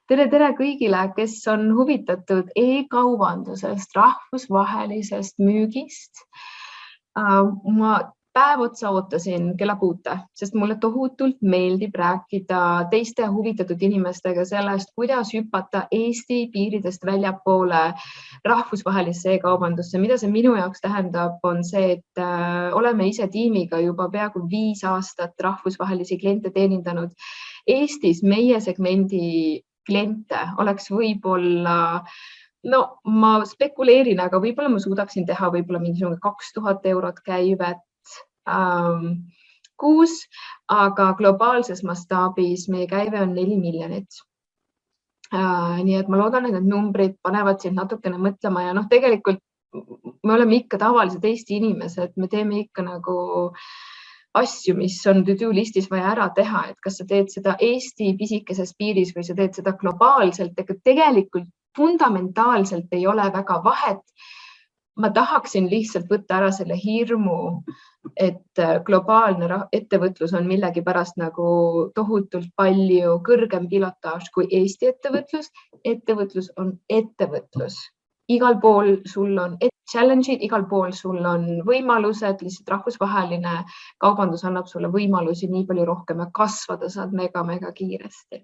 Tere kõigile, kes on huvitatud e-kaubandusest, rahvusvahelisest müügist. Ma päev otsa ootasin kella 6, sest mulle tohutult meeldib rääkida teiste huvitatud inimestega sellest, kuidas hüpata Eesti piiridest väljapoole rahvusvahelisse e-kaubandusse. Mida see minu jaoks tähendab, on see, et oleme ise tiimiga juba peaaegu 5 aastat rahvusvahelisi kliente teenindanud. Eestis meie segmendi kliente oleks võib-olla, ma spekuleerin, aga võib-olla ma suudaksin teha võib-olla mingisugune 2000 eurot käivet kuus, aga globaalses mastaabis meie käive on 4 miljonit. Nii et ma loodan, et need numbrid panevad sind natukene mõtlema ja tegelikult me oleme ikka tavalised Eesti inimesed, me teeme ikka nagu asju, mis on to-do listis vaja ära teha, et kas sa teed seda Eesti pisikeses piiris või sa teed seda globaalselt, ega tegelikult fundamentaalselt ei ole väga vahet. Ma tahaksin lihtsalt võtta ära selle hirmu, et globaalne ettevõtlus on millegipärast nagu tohutult palju kõrgem pilotaaž kui Eesti ettevõtlus. Ettevõtlus on ettevõtlus. Igal pool sul on challenge'id, igal pool sul on võimalused, lihtsalt rahvusvaheline kaubandus annab sulle võimalusi nii palju rohkem ja kasvada saad mega kiiresti.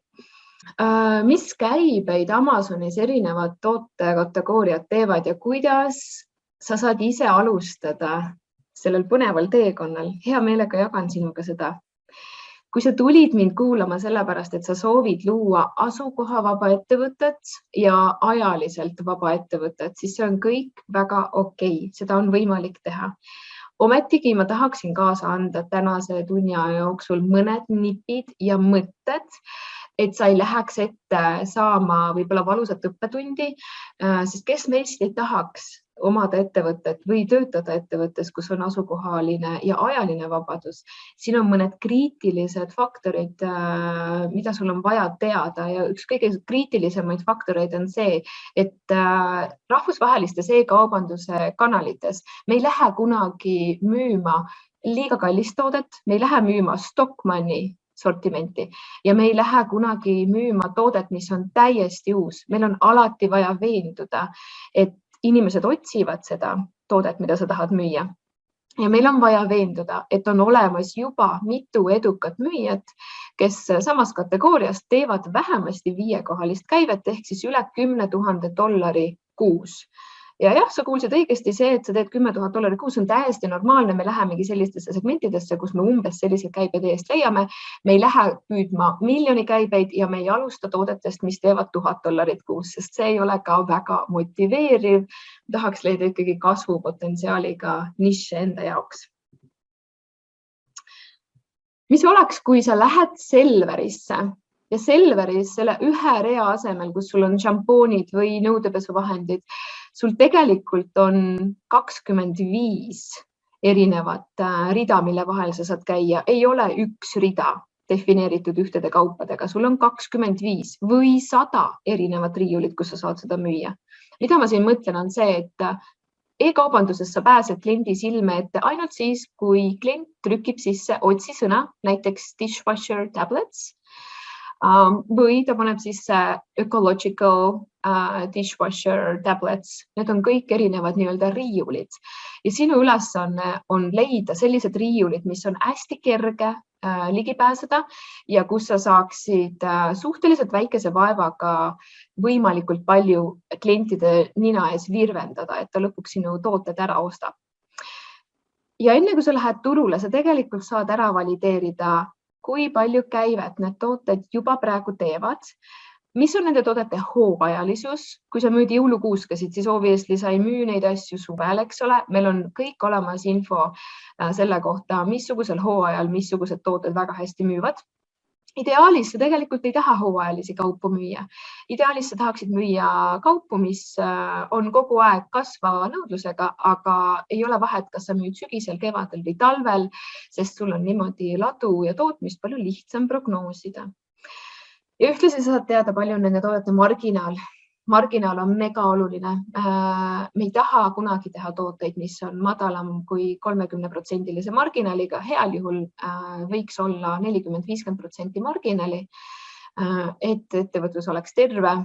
Mis käibeid Amazonis erinevad tootekategooriad teevad ja kuidas sa saad ise alustada sellel põneval teekonnal? Hea meelega jagan sinuga seda. Kui sa tulid mind kuulama sellepärast, et sa soovid luua asukohavaba ettevõtet ja ajaliselt vaba ettevõtet, siis see on kõik väga okei. Seda on võimalik teha. Ometigi ma tahaksin kaasa anda tänase tunni jooksul mõned nipid ja mõtted, et sa ei läheks ette saama võib-olla valusat õppetundi, sest kes meist ei tahaks omada ettevõtet või töötada ettevõttes, kus on asukohaline ja ajaline vabadus. Siin on mõned kriitilised faktorid, mida sul on vaja teada ja üks kõige kriitilisemaid faktoreid on see, et rahvusvahelistes e-kaubanduse kanalites me ei lähe kunagi müüma liiga kallist toodet, me ei lähe müüma stockmanni sortimenti ja me ei lähe kunagi müüma toodet, mis on täiesti uus. Meil on alati vaja veenduda, et inimesed otsivad seda toodet, mida sa tahad müüa. Ja meil on vaja veenduda, et on olemas juba mitu edukat müüjat, kes samas kategoorias teevad vähemasti 5-kohalist käivet ehk siis üle $10,000 kuus. Ja jah, sa kuulsid õigesti see, et sa teed $10,000 kuus on täiesti normaalne. Me lähemegi sellistesse segmentidesse, kus me umbes sellised käibed eest leiame. Me ei lähe püüdma miljoni käibeid ja me ei alusta toodetest, mis teevad $1000 kuus, sest see ei ole ka väga motiveeriv. Tahaks leida ikkagi kasvupotentsiaaliga nišše enda jaoks. Mis oleks, kui sa lähed Selverisse ja Selveris selle ühe rea asemel, kus sul on šampoonid või nõudepesuvahendid, sul tegelikult on 25 erinevat rida, mille vahel sa saad käia. Ei ole üks rida defineeritud ühtede kaupadega. Sul on 25 või 100 erinevat riiulit, kus sa saad seda müüa. Mida ma siin mõtlen on see, et e-kaubanduses sa pääsed kliendi silme ette ainult siis, kui klient trükib sisse otsisõna, näiteks dishwasher tablets, või ta paneb sisse ecological dishwasher tablets. Need on kõik erinevad nii-öelda riiulid. Ja sinu ülesanne on leida sellised riiulid, mis on hästi kerge ligi pääseda ja kus sa saaksid suhteliselt väikese vaevaga võimalikult palju klientide nina ees virvendada, et ta lõpuks sinu tooted ära ostab. Ja enne kui sa lähed turule, sa tegelikult saad ära valideerida, kui palju käivet need tooted juba praegu teevad, mis on nende toodete hooajalisus. Kui sa müüd jõulukuuskasid, siis obviously sa ei müü neid asju suvel, eks ole. Meil on kõik olemas info selle kohta, missugusel hooajal, missugused tooted väga hästi müüvad. Ideaalis sa tegelikult ei taha hooajalisi kaupu müüa. Ideaalis sa tahaksid müüa kaupu, mis on kogu aeg kasvava nõudlusega, aga ei ole vahet, kas sa müüd sügisel, kevadel või talvel, sest sul on niimoodi ladu ja tootmist palju lihtsam prognoosida. Ja ühtlasi sa saad teada, palju on nende toodete marginaal. Marginaal on mega oluline. Me ei taha kunagi teha tooteid, mis on madalam kui 30% marginaaliga. Heal juhul võiks olla 40-50% marginaali. et ettevõtlus oleks terve,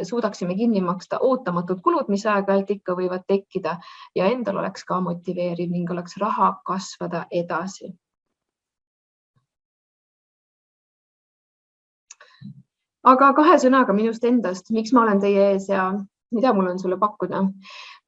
suudaksime kinni maksta ootamatud kulud, mis aeg-ajalt ikka võivad tekkida ja endal oleks ka motiveeriv ning oleks raha kasvada edasi. Aga 2 sõnaga minust endast, miks ma olen teie ees ja mida mul on sulle pakkuda.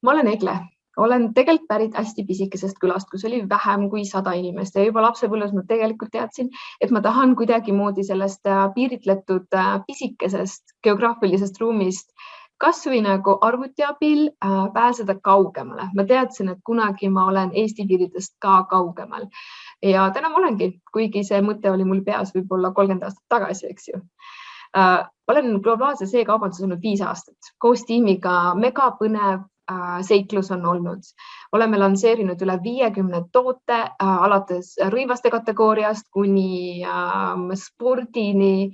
Ma olen Egle, olen tegelikult pärit hästi pisikesest külast, kus oli vähem kui 100 inimest ja juba lapsepõlves ma tegelikult teadsin, et ma tahan kuidagi moodi sellest piiritletud pisikesest geograafilisest ruumist kas või nagu arvuti abil pääseda kaugemale. Ma teadsin, et kunagi ma olen Eesti piiridest ka kaugemal ja täna ma olengi, kuigi see mõte oli mul peas võib-olla 30 aastat tagasi, eks ju. Olen globaalses e-kaubanduses olnud 5 aastat. Koos tiimiga mega põnev seiklus on olnud. Oleme lansseerinud üle 50 toote, alates rõivaste kategooriast kuni spordini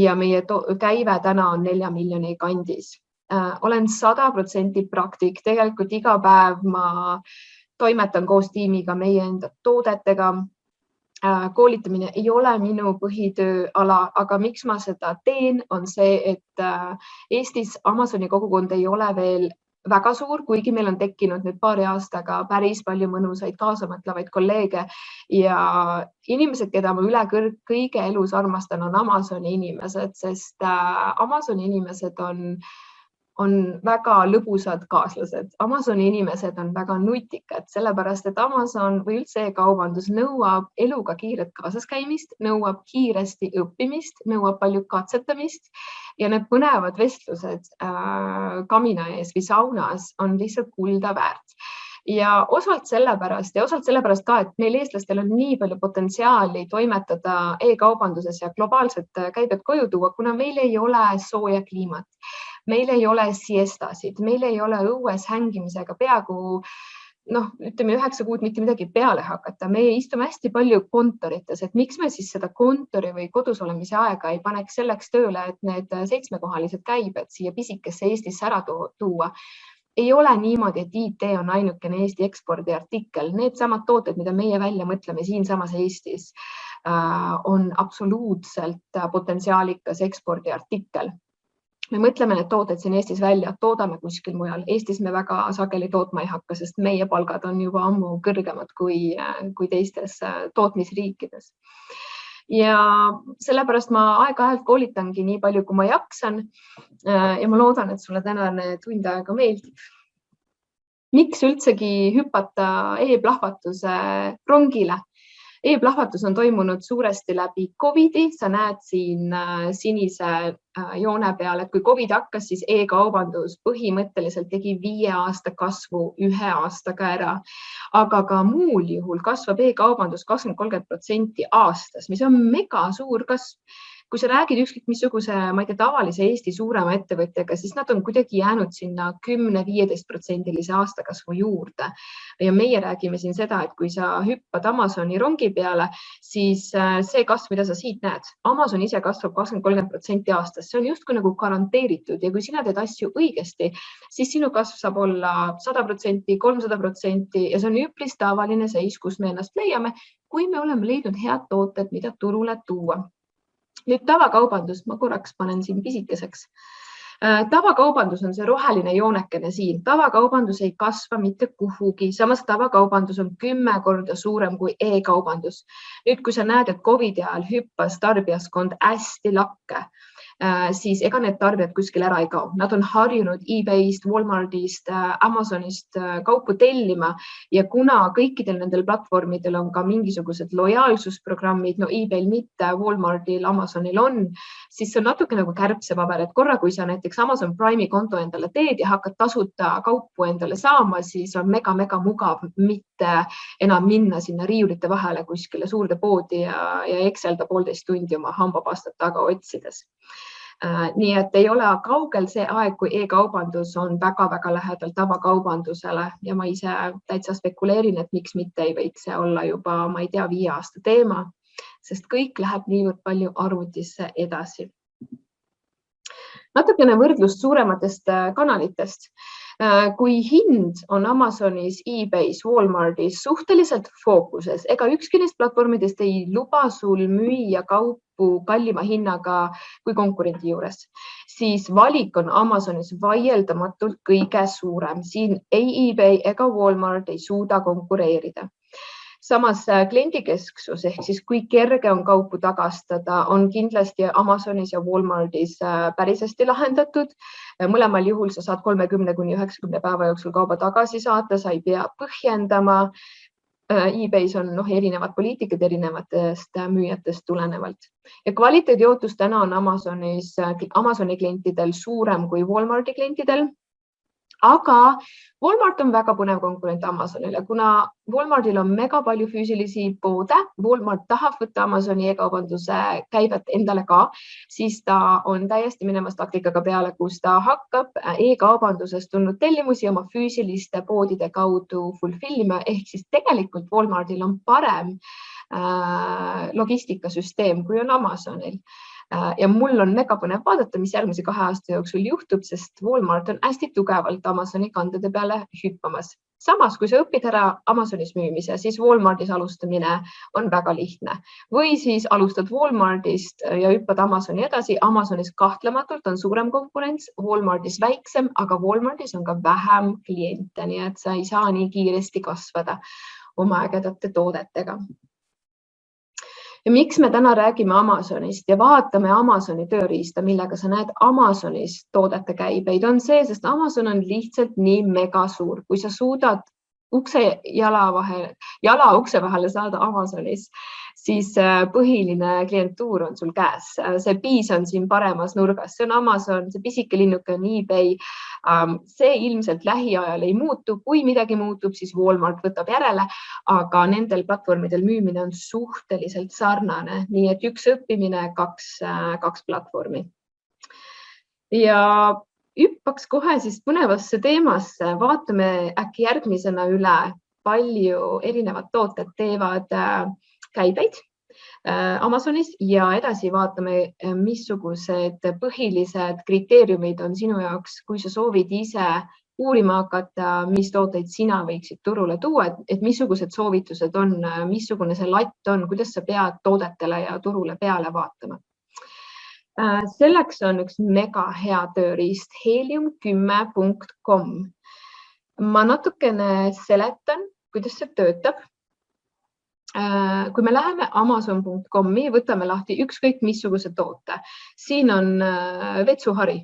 ja meie käive täna on 4 miljoni kandis. Olen 100% praktik, tegelikult iga päev ma toimetan koos tiimiga meie enda toodetega. Koolitamine ei ole minu põhitööala, aga miks ma seda teen, on see, et Eestis Amazoni kogukond ei ole veel väga suur, kuigi meil on tekkinud nüüd paari aastaga päris palju mõnusaid kaasamõtlevaid kolleege ja inimesed, keda ma üle kõige elus armastan, on Amazoni inimesed, sest Amazoni inimesed on väga lõbusad kaaslased. Amazoni inimesed on väga nutikad, sellepärast et Amazon või üldse e-kaubandus nõuab eluga kiiret kaasaskäimist, nõuab kiiresti õppimist, nõuab palju katsetamist ja need põnevad vestlused kamina ees või saunas on lihtsalt kulda väärt. Ja osalt sellepärast ka, et meil eestlastel on nii palju potentsiaali toimetada e-kaubanduses ja globaalset käibet koju tuua, kuna meil ei ole sooja kliimat. Meil ei ole siestasid, meil ei ole õues hängimisega peaaegu, ütleme 9 kuud mitte midagi peale hakata. Me istume hästi palju kontorites, et miks me siis seda kontori või kodus olemise aega ei paneks selleks tööle, et need 7-kohalised käibed siia pisikesse Eestisse ära tuua. Ei ole niimoodi, et IT on ainukene Eesti ekspordiartikkel. Need samad tooted, mida meie välja mõtleme siinsamas Eestis, on absoluutselt potentsiaalikas ekspordiartikkel. Me mõtleme need tooted siin Eestis välja, toodame kuskil mujal. Eestis me väga sageli tootma ei hakka, sest meie palgad on juba ammu kõrgemad kui teistes tootmisriikides. Ja sellepärast ma aeg-ajalt koolitangi nii palju, kui ma jaksan ja ma loodan, et sulle tänane tund aega meeldib. Miks üldsegi hüpata e-plahvatuse rongile? E-plahvatus on toimunud suuresti läbi COVID-i, sa näed siin sinise joone peal, et kui COVID hakkas, siis e-kaubandus põhimõtteliselt tegi 5 aasta kasvu 1 aastaga ära. Aga ka muul juhul kasvab e-kaubandus 20–30% aastas, mis on mega suur kasv. Kui sa räägid ükskõik missuguse, ma ei tea, tavalise Eesti suurema ettevõtjaga, siis nad on kuidagi jäänud sinna 10–15% aastakasvu juurde. Ja meie räägime siin seda, et kui sa hüppad Amazoni rongi peale, siis see kasv, mida sa siit näed, Amazon ise kasvab 20–30% aastas. See on justkui nagu garanteeritud ja kui sina teed asju õigesti, siis sinu kasv saab olla 100%, 300% ja see on üpris tavaline seis, kus me ennast leiame, kui me oleme leidnud head tooted, mida turule tuua. Nüüd tavakaubandus, ma korraks panen siin pisikeseks. Tavakaubandus on see roheline joonekene siin. Tavakaubandus ei kasva mitte kuhugi, samas tavakaubandus on 10 korda suurem kui e-kaubandus. Nüüd, kui sa näed, et COVID-i ajal hüppas tarbijaskond hästi lakke, siis ega need tarbijad kuskil ära ei kao. Nad on harjunud eBayst, Walmartist, Amazonist kaupu tellima ja kuna kõikidel nendel platvormidel on ka mingisugused lojaalsusprogrammid, no eBayl mitte, Walmartil, Amazonil on, siis see on natuke nagu kärbsepaber, et korra, kui sa näiteks Amazon Prime'i konto endale teed ja hakkad tasuta kaupu endale saama, siis on mega mugav mitte enam minna sinna riiulite vahele kuskile suurde poodi ja Excelda 1,5 tundi oma hambapastat taga otsides. Nii et ei ole kaugel see aeg, kui e-kaubandus on väga lähedal tavakaubandusele ja ma ise täitsa spekuleerin, et miks mitte ei võiks see olla juba, ma ei tea, 5 aasta teema, sest kõik läheb niivõrd palju arvutisse edasi. Natukene võrdlust suurematest kanalitest. Kui hind on Amazonis, eBay's, Walmartis suhteliselt fookuses, ega ükski neist platvormidest ei luba sul müüa kaupu kallima hinnaga kui konkurendi juures, siis valik on Amazonis vaieldamatult kõige suurem. Siin ei eBay ega Walmart ei suuda konkureerida. Samas kliendikesksus ehk siis kui kerge on kaupu tagastada, on kindlasti Amazonis ja Walmartis päris hästi lahendatud. Mõlemal juhul sa saad 30–90 päeva jooksul kauba tagasi saata, sa ei pea põhjendama. eBay's on erinevad poliitikad erinevatest müüjatest tulenevalt. Ja kvaliteediootus täna on Amazoni klientidel suurem kui Walmarti klientidel. Aga Walmart on väga põnev konkurent Amazonile, kuna Walmartil on mega palju füüsilisi poode. Walmart tahab võtta Amazoni e-kaubanduse käivet endale ka, siis ta on täiesti minemas taktikaga peale, kus ta hakkab e-kaubandusest tulnud tellimusi oma füüsiliste poodide kaudu fulfillima. Ehk siis tegelikult Walmartil on parem logistikasüsteem kui on Amazonil. Ja mul on mega põnev vaadata, mis järgmise 2 aasta jooksul juhtub, sest Walmart on hästi tugevalt Amazoni kandade peale hüppamas. Samas, kui sa õpid ära Amazonis müümise, siis Walmartis alustamine on väga lihtne. Või siis alustad Walmartist ja hüppad Amazoni edasi. Amazonis kahtlematult on suurem konkurents, Walmartis väiksem, aga Walmartis on ka vähem kliente, nii et sa ei saa nii kiiresti kasvada oma ägedate toodetega. Ja miks me täna räägime Amazonist ja vaatame Amazoni tööriista, millega sa näed Amazonis toodete käibeid, on see, sest Amazon on lihtsalt nii mega suur. Kui sa suudad jala ukse vahele saada Amazonis, siis põhiline klientuur on sul käes. See piis on siin paremas nurgas. See on Amazon, see pisike linnuke on eBay. See ilmselt lähiajal ei muutu. Kui midagi muutub, siis Walmart võtab järele, aga nendel platvormidel müümine on suhteliselt sarnane. Nii et üks õppimine, kaks platvormi. Ja hüppaks kohe siis põnevasse teemasse. Vaatame äkki järgmisena üle, palju erinevad tooted teevad käibeid Amazonis ja edasi vaatame, missugused põhilised kriteeriumid on sinu jaoks, kui sa soovid ise uurima hakata, mis tooteid sina võiksid turule tuua, et missugused soovitused on, missugune see latt on, kuidas sa pead toodetele ja turule peale vaatama. Selleks on üks mega hea tööriist helium10.com. Ma natukene seletan, kuidas see töötab. Kui me läheme Amazon.com-i, võtame lahti ükskõik missuguse toote. Siin on vetsuhari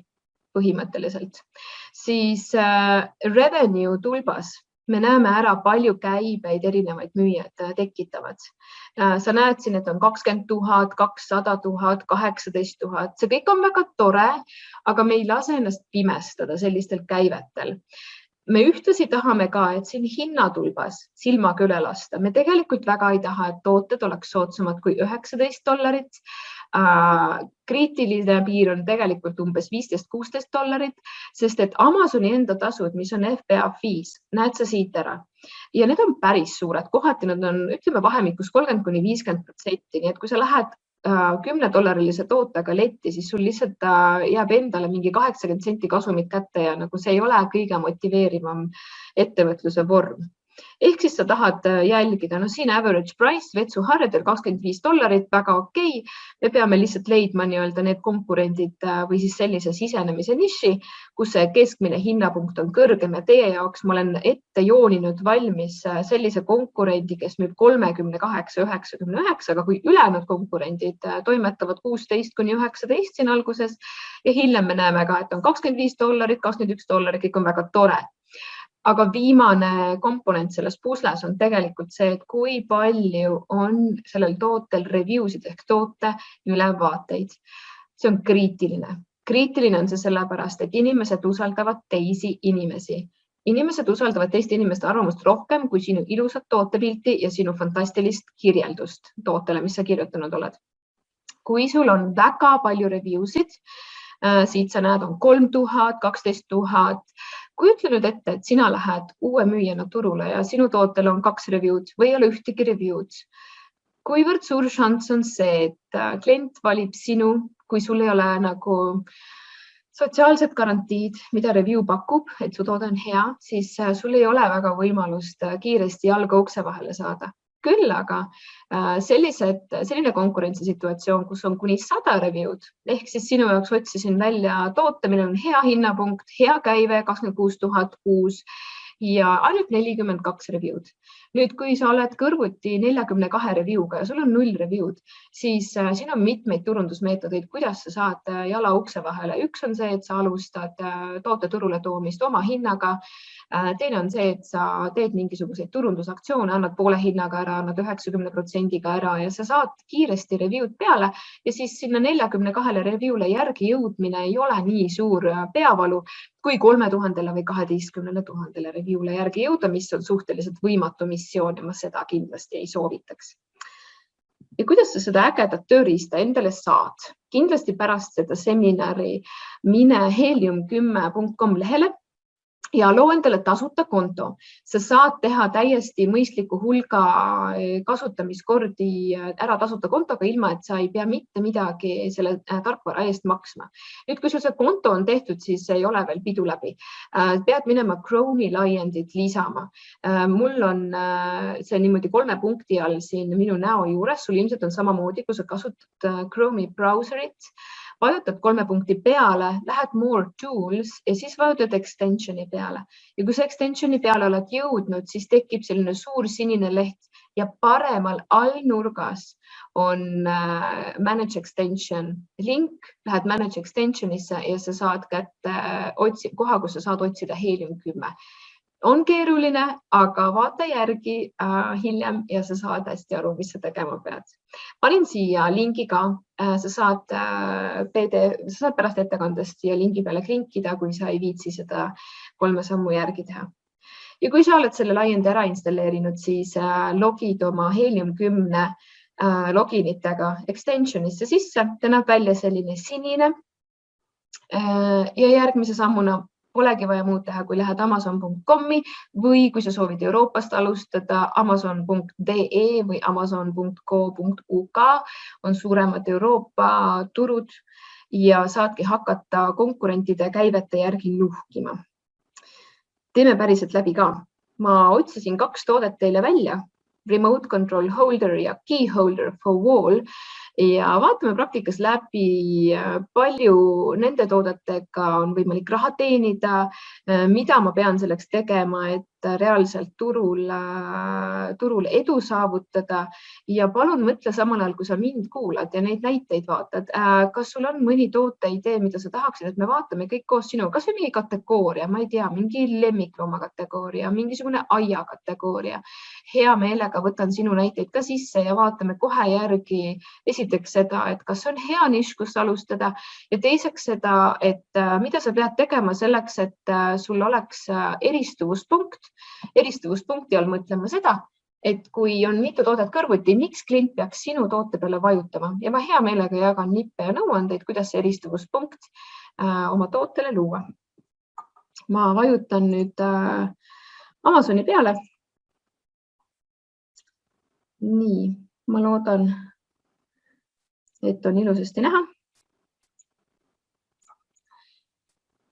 põhimõtteliselt. Siis revenue tulbas me näeme ära palju käibeid erinevaid müüjad tekitavad. Sa näed siin, et on 20 000, 200 000, 18 000. See kõik on väga tore, aga me ei lase ennast pimestada sellistel käivetel. Me ühtlasi tahame ka, et siin hinnatulbas silmaga üle lasta. Me tegelikult väga ei taha, et tooted oleks soodsamad kui $19. Kriitiline piir on tegelikult umbes $15–16, sest et Amazoni enda tasud, mis on FBA fees, näed sa siit ära. Ja need on päris suured. Kohati nad on, ütleme, vahemikus 30–50%. Nii et kui sa lähed $10 tootega letti, siis sul lihtsalt jääb endale mingi 80 senti kasumit kätte ja nagu see ei ole kõige motiveerivam ettevõtluse vorm. Ehk siis sa tahad jälgida, siin average price vetsuharjadel $25, väga okei. Me peame lihtsalt leidma need konkurendid või siis sellise sisenemise niši, kus see keskmine hinnapunkt on kõrgem ja teie jaoks ma olen ette jooninud valmis sellise konkurendi, kes müüb 38–99, aga kui ülejäänud konkurendid toimetavad 16–19 siin alguses ja hiljem me näeme ka, et on $25, $21, kõik on väga tore. Aga viimane komponent selles pusles on tegelikult see, et kui palju on sellel tootel reviewsid ehk toote ülevaateid. See on kriitiline. Kriitiline on see sellepärast, et inimesed usaldavad teisi inimesi. Inimesed usaldavad teiste inimeste arvamust rohkem kui sinu ilusat tootepilti ja sinu fantastilist kirjeldust tootele, mis sa kirjutanud oled. Kui sul on väga palju reviewsid, siit sa näed on 3000, 12 000, kui ütle nüüd ette, et sina lähed uue müüjana turule ja sinu tootel on 2 review'd või ei ole ühtegi review'd. Kuivõrd suur šanss on see, et klient valib sinu, kui sul ei ole nagu sotsiaalsed garantiid, mida review pakub, et su toode on hea, siis sul ei ole väga võimalust kiiresti jalga ukse vahele saada. Küll aga selline konkurentsisituatsioon, kus on kuni 100 review'd, ehk siis sinu jaoks otsisin välja toote, millel on hea hinnapunkt, hea käive 26 000 kuus ja ainult 42 review'd. Nüüd, kui sa oled kõrvuti 42 review'ga ja sul on 0 review'd, siis siin on mitmeid turundusmeetodeid, kuidas sa saad jala ukse vahele. Üks on see, et sa alustad toote turule toomist oma hinnaga. Teine on see, et sa teed mingisuguseid turundusaktsioone, annad poole hinnaga ära, annad 90%-ga ära ja sa saad kiiresti review'd peale ja siis sinna 42 review'le järgi jõudmine ei ole nii suur peavalu kui 3000 või 12 000 review'le järgi jõuda, mis on suhteliselt võimatu missioon ja ma seda kindlasti ei soovitaks. Ja kuidas sa seda ägedat tööriista endale saad? Kindlasti pärast seda seminari mine helium10.com lehele ja loo endale tasuta konto. Sa saad teha täiesti mõistliku hulga kasutamiskordi ära tasuta kontoga, ilma et sa ei pea mitte midagi selle tarkvara eest maksma. Nüüd, kui sul see konto on tehtud, siis ei ole veel pidu läbi. Pead minema Chrome'i laiendit lisama. Mul on see niimoodi 3 punkti all siin minu näo juures. Sul ilmselt on samamoodi, kui sa kasutad Chrome'i browserit. Vajutad 3 punkti peale, lähed More Tools ja siis vajutad Extensioni peale. Ja kui sa Extensioni peale oled jõudnud, siis tekib selline suur sinine leht ja paremal allnurgas on Manage Extension link. Lähed Manage Extensionisse ja sa saad kätte koha, kus sa saad otsida Helium10. On keeruline, aga vaata järgi hiljem ja sa saad hästi aru, mis sa tegema pead. Panin siia lingi ka. Sa saad pärast ettekandest siia lingi peale klinkida, kui sa ei viitsi seda 3 sammu järgi teha. Ja kui sa oled selle laiendi ära installeerinud, siis logid oma Helium10 loginitega extensionisse sisse. Ta näeb välja selline sinine ja järgmise sammuna polegi vaja muud teha, kui lähed amazon.com-i või kui sa soovid Euroopast alustada, amazon.de või amazon.co.uk on suuremad Euroopa turud ja saadki hakata konkurentide käivete järgi nuhkima. Teeme päriselt läbi ka. Ma otsisin 2 toodet teile välja, Remote Control Holder ja Key Holder for Wall. Ja vaatame praktikas läbi, palju nende toodetega on võimalik raha teenida, mida ma pean selleks tegema, et reaalselt turul edu saavutada. Ja palun mõtle samal ajal, kui sa mind kuulad ja neid näiteid vaatad. Kas sul on mõni tooteidee, mida sa tahaksid, et me vaatame kõik koos sinu, kas või mingi kategooria, ma ei tea, mingi lemmiklooma kategooria, mingisugune aia kategooria. Hea meelega võtan sinu näiteid ka sisse ja vaatame kohe järgi esiteks seda, et kas on hea nišš, kus alustada ja teiseks seda, et mida sa pead tegema selleks, et sul oleks eristuvuspunkt. Eristuvuspunkti all mõtlema seda, et kui on mitu toodet kõrvuti, miks klient peaks sinu toote peale vajutama ja ma hea meelega jagan nippe ja nõuandeid, kuidas see eristuvuspunkt oma tootele luua. Ma vajutan nüüd Amazoni peale. Nii, ma loodan, et on ilusasti näha.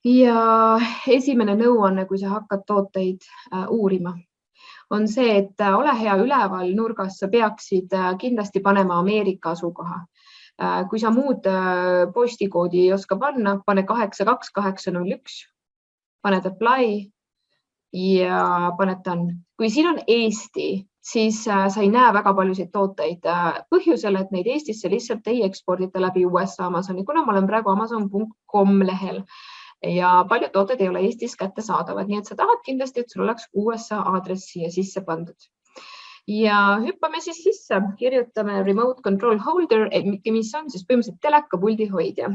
Ja esimene nõuanne, kui sa hakkad tooteid uurima, on see, et ole hea üleval nurgas, sa peaksid kindlasti panema Ameerika asukoha. Kui sa muud postikoodi ei oska panna, pane 82801, paned apply ja paned done. Kui siin on Eesti, siis sa ei näe väga paljusid tooteid põhjusel, et neid Eestisse lihtsalt ei ekspordita läbi USA Amazoni, kuna ma olen praegu amazon.com lehel ja paljud tooted ei ole Eestis kättesaadavad, nii et sa tahad kindlasti, et sul oleks USA aadress siia sisse pandud. Ja hüppame siis sisse, kirjutame Remote Control Holder, mis on siis põhimõtteliselt telekapuldi hoidja.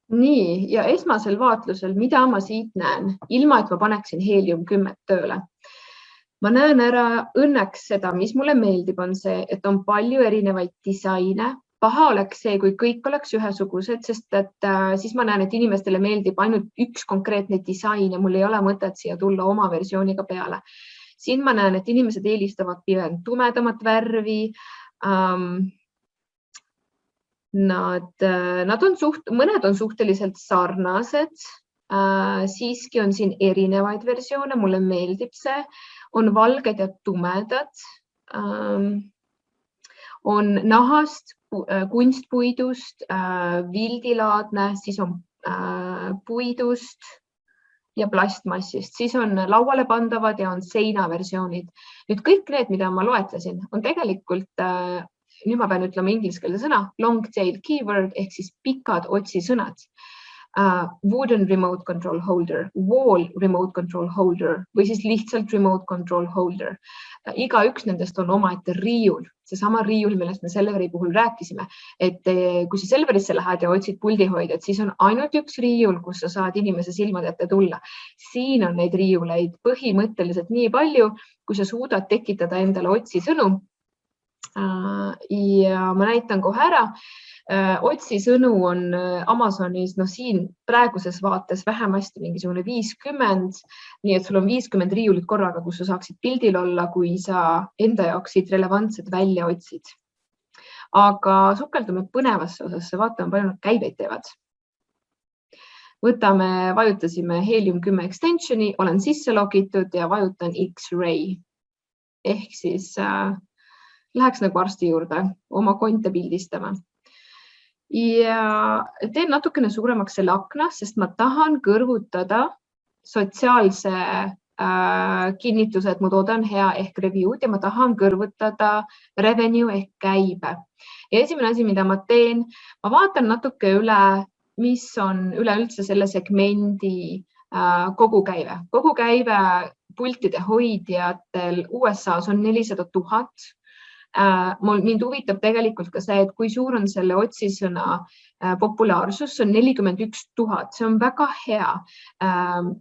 Nii, ja esmasel vaatlusel, mida ma siit näen, ilma et ma paneksin Helium10 tööle. Ma näen ära õnneks seda, mis mulle meeldib, on see, et on palju erinevaid disaine. Paha oleks see, kui kõik oleks ühesugused, sest et siis ma näen, et inimestele meeldib ainult üks konkreetne disain ja mul ei ole mõtet siia tulla oma versiooniga peale. Siin ma näen, et inimesed eelistavad pigem tumedamat värvi. Mõned on suhteliselt sarnased. Siiski on siin erinevaid versioone, mulle meeldib see. On valged ja tumedad. On nahast, kunstpuidust, vildilaadne, siis on puidust ja plastmassist, siis on lauale pandavad ja on seinaversioonid. Nüüd kõik need, mida ma loetlesin, on tegelikult, nüüd ma pean ütlema ingliskeelse sõna, long tail keyword ehk siis pikad otsisõnad. Wooden remote control holder, wall remote control holder või siis lihtsalt remote control holder. Iga üks nendest on omaette riiul, seesama riiul, millest me Selveri puhul rääkisime, et kui sa Selverisse lähed ja otsid puldihoidjat, siis on ainult üks riiul, kus sa saad inimese silmade ette tulla. Siin on neid riiuleid põhimõtteliselt nii palju, kui sa suudad tekitada endale otsisõnu. Ja ma näitan kohe ära. Otsisõnu on Amazonis, siin praeguses vaates vähemasti mingisugune 50, nii et sul on 50 riiulit korraga, kus sa saaksid pildil olla, kui sa enda jaoks siit relevantsed välja otsid. Aga sukeldume põnevasse osasse, vaatame, palju nad käibeid teevad. Vajutasime Helium 10 extensioni, olen sisse logitud ja vajutan X-ray. Ehk siis läheks nagu arsti juurde oma konte pildistama. Ja teen natukene suuremaks selle akna, sest ma tahan kõrvutada sotsiaalse kinnituse, et mu toode on hea ehk review'd ja ma tahan kõrvutada revenue ehk käibe. Ja esimene asi, mida ma teen, ma vaatan natuke üle, mis on üleüldse selle segmendi kogukäive. Kogukäive pultide hoidjatel USA-s on 400 000. Mind huvitab tegelikult ka see, et kui suur on selle otsisõna populaarsus, see on 41 000, see on väga hea.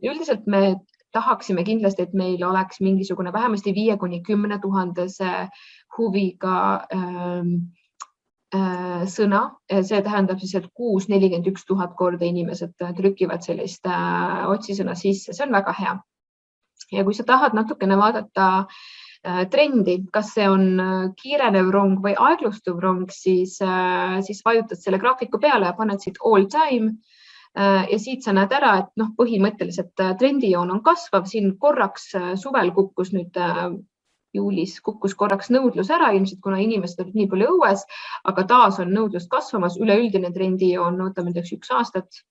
Üldiselt me tahaksime kindlasti, et meil oleks mingisugune vähemasti 5–10 000 huviga sõna. See tähendab siis, et 6–41 000 korda inimesed trükivad sellist otsisõna sisse, see on väga hea. Ja kui sa tahad natukene vaadata trendi, kas see on kiirenev rong või aeglustuv rong, siis vajutad selle graafiku peale ja paned siit all time ja siit sa näed ära, et põhimõtteliselt trendijoon on kasvav, siin korraks suvel kukkus nüüd juulis kukkus korraks nõudlus ära, ilmselt kuna inimesed olid nii palju õues, aga taas on nõudlust kasvamas, üleüldine trendijoon, võtame näiteks 1 aastat,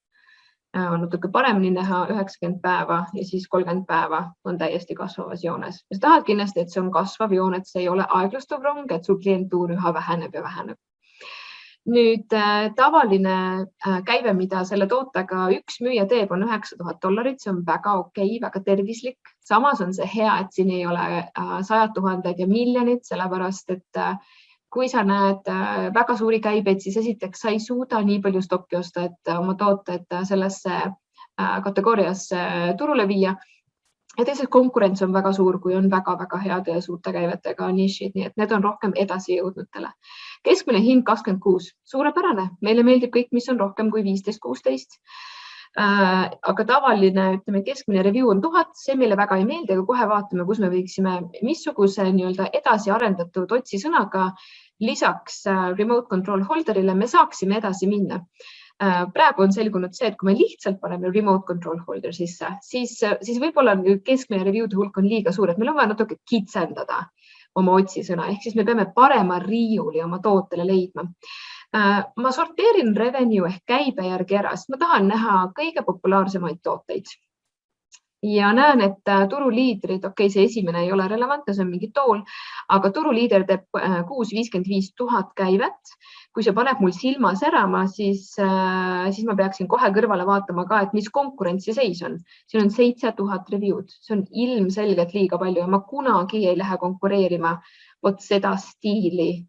on natuke paremini näha 90 päeva ja siis 30 päeva on täiesti kasvavas joones. Ja sa tahad kindlasti, et see on kasvav joon, et see ei ole aeglustuv rong, et sul klientuur üha väheneb ja väheneb. Nüüd tavaline käive, mida selle tootega üks müüja teeb, on $9000. See on väga okei, väga tervislik. Samas on see hea, et siin ei ole 100 000 ja miljonid, sellepärast et kui sa näed väga suuri käibeid, siis esiteks sa ei suuda nii palju stokki osta, et oma tooted sellesse kategooriasse turule viia. Ja teiseks konkurents on väga suur, kui on väga-väga head ja suurte käivetega nišid, nii et need on rohkem edasi jõudnutele. Keskmine hind 26, suurepärane. Meile meeldib kõik, mis on rohkem kui 15-16. Aga tavaline, ütleme, keskmine review on 1000, see meile väga ei meeldi, aga kohe vaatame, kus me võiksime, missuguse edasi arendatud otsisõnaga lisaks remote control holderile me saaksime edasi minna. Praegu on selgunud see, et kui me lihtsalt paneme remote control holder sisse, siis võib-olla keskmine review'de hulk on liiga suur, et meil on vaja natuke kitsendada oma otsisõna, ehk siis me peame parema riiuli oma tootele leidma. Ma sorteerin revenue ehk käibe järgi ära, sest ma tahan näha kõige populaarsemaid tooteid. Ja näen, et turuliidrid, see esimene ei ole relevantne, see on mingi tool, aga turuliider teeb 655 000 käivet. Kui see paneb mul silma särama, siis ma peaksin kohe kõrvale vaatama ka, et mis konkurentsi seis on. Siin on 7000 review'd, see on ilmselgelt liiga palju ja ma kunagi ei lähe konkureerima vot seda stiili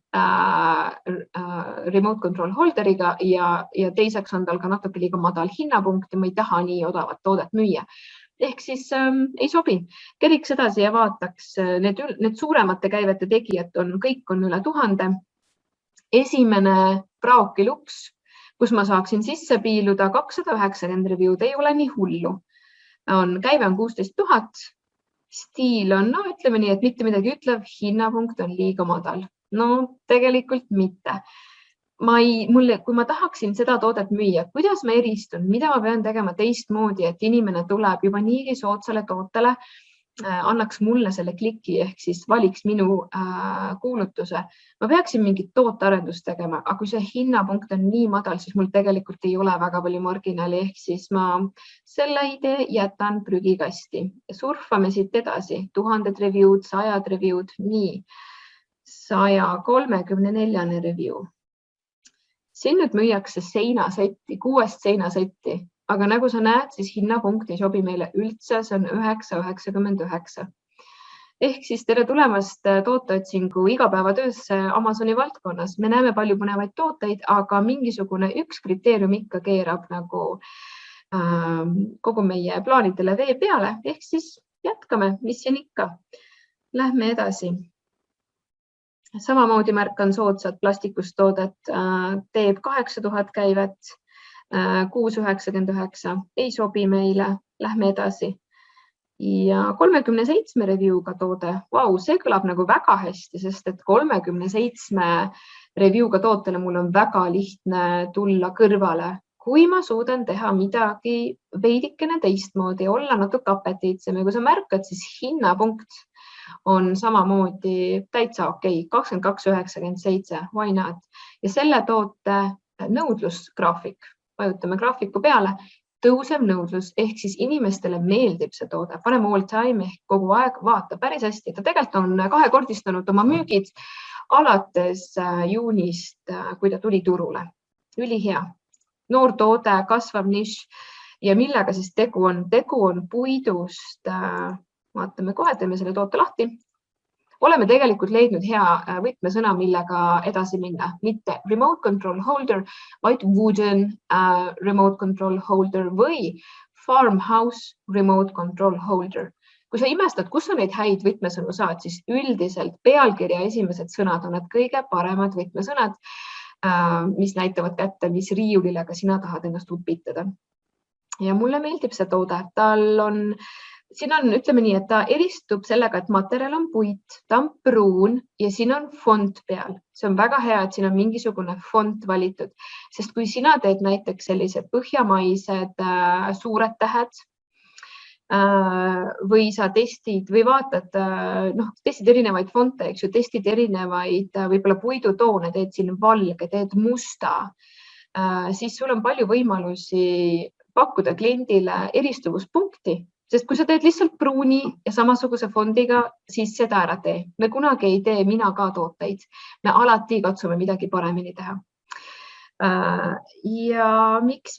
remote control holderiga ja teiseks on tal ka natuke liiga madal hinnapunkt ja ma ei taha nii odavat toodet müüa. Ehk siis ei sobi. Keriks edasi ja vaataks, need suuremate käivete tegijad kõik on üle 1000. Esimene Praoki Lux, kus ma saaksin sisse piiluda 290 review'd, ei ole nii hullu. Käive on 16 000 Stiil on, no ütleme nii, et mitte midagi ütlev, hinnapunkt on liiga madal. No tegelikult mitte. Kui ma tahaksin seda toodet müüa, kuidas ma eristun, mida ma pean tegema teistmoodi, et inimene tuleb juba niigi soodsale tootele, annaks mulle selle kliki ehk siis valiks minu kuulutuse. Ma peaksin mingit tootearendust tegema, aga kui see hinnapunkt on nii madal, siis mul tegelikult ei ole väga palju marginaali ehk siis ma selle idee jätan prügikasti. Surfame siit edasi, 1000 review'd, 100 review'd, nii 134 review. Siin nüüd müüakse seinasetti, 6 seinasetti, aga nagu sa näed, siis hinnapunkt ei sobi meile üldse, see on 9,99. Ehk siis tere tulemast tooteotsingu igapäevatöösse Amazoni valdkonnas. Me näeme palju põnevaid tooteid, aga mingisugune üks kriteerium ikka keerab nagu kogu meie plaanidele vee peale. Ehk siis jätkame, mis siin ikka. Lähme edasi. Samamoodi märkan soodsat plastikust toodet, teeb 8000 käivet, 6,99, ei sobi meile, lähme edasi. Ja 37 review'ga toode, vau, see kõlab nagu väga hästi, sest et 37 review'ga tootele mul on väga lihtne tulla kõrvale, kui ma suudan teha midagi veidikene teistmoodi, olla natuke apetiitsem ja kui sa märkad, siis hinnapunkt on samamoodi täitsa okei, 22,97, why not? Ja selle toote nõudlusgraafik, vajutame graafiku peale, tõusev nõudlus, ehk siis inimestele meeldib see toode, paneme all time ehk kogu aeg vaata päris hästi. Ta tegelikult on kahekordistanud oma müügid alates juunist, kui ta tuli turule. Ülihea. Noor toode, kasvav nišš ja millega siis tegu on? Tegu on puidust, vaatame kohe, teeme selle toote lahti. Oleme tegelikult leidnud hea võtmesõna, millega edasi minna. Mitte remote control holder, vaid wooden remote control holder või farmhouse remote control holder. Kui sa imestad, kus sa neid häid võtmesõnu saad, siis üldiselt pealkirja esimesed sõnad on need kõige paremad võtmesõnad, mis näitavad kätte, mis riiulilega sina tahad ennast upitada. Ja mulle meeldib see toode. Siin on, ütleme nii, et ta eristub sellega, et materjal on puit, ta on pruun ja siin on font peal. See on väga hea, et siin on mingisugune font valitud, sest kui sina teed näiteks sellised põhjamaised suured tähed või sa testid või vaatad, testid erinevaid fonte, eks ju, testid erinevaid võib-olla puidutoone, teed siin valge, teed musta, siis sul on palju võimalusi pakkuda kliendile eristuvuspunkti. Sest kui sa teed lihtsalt pruuni ja samasuguse fondiga, siis seda ära tee. Me kunagi ei tee mina ka tooteid. Me alati katsume midagi paremini teha. Ja miks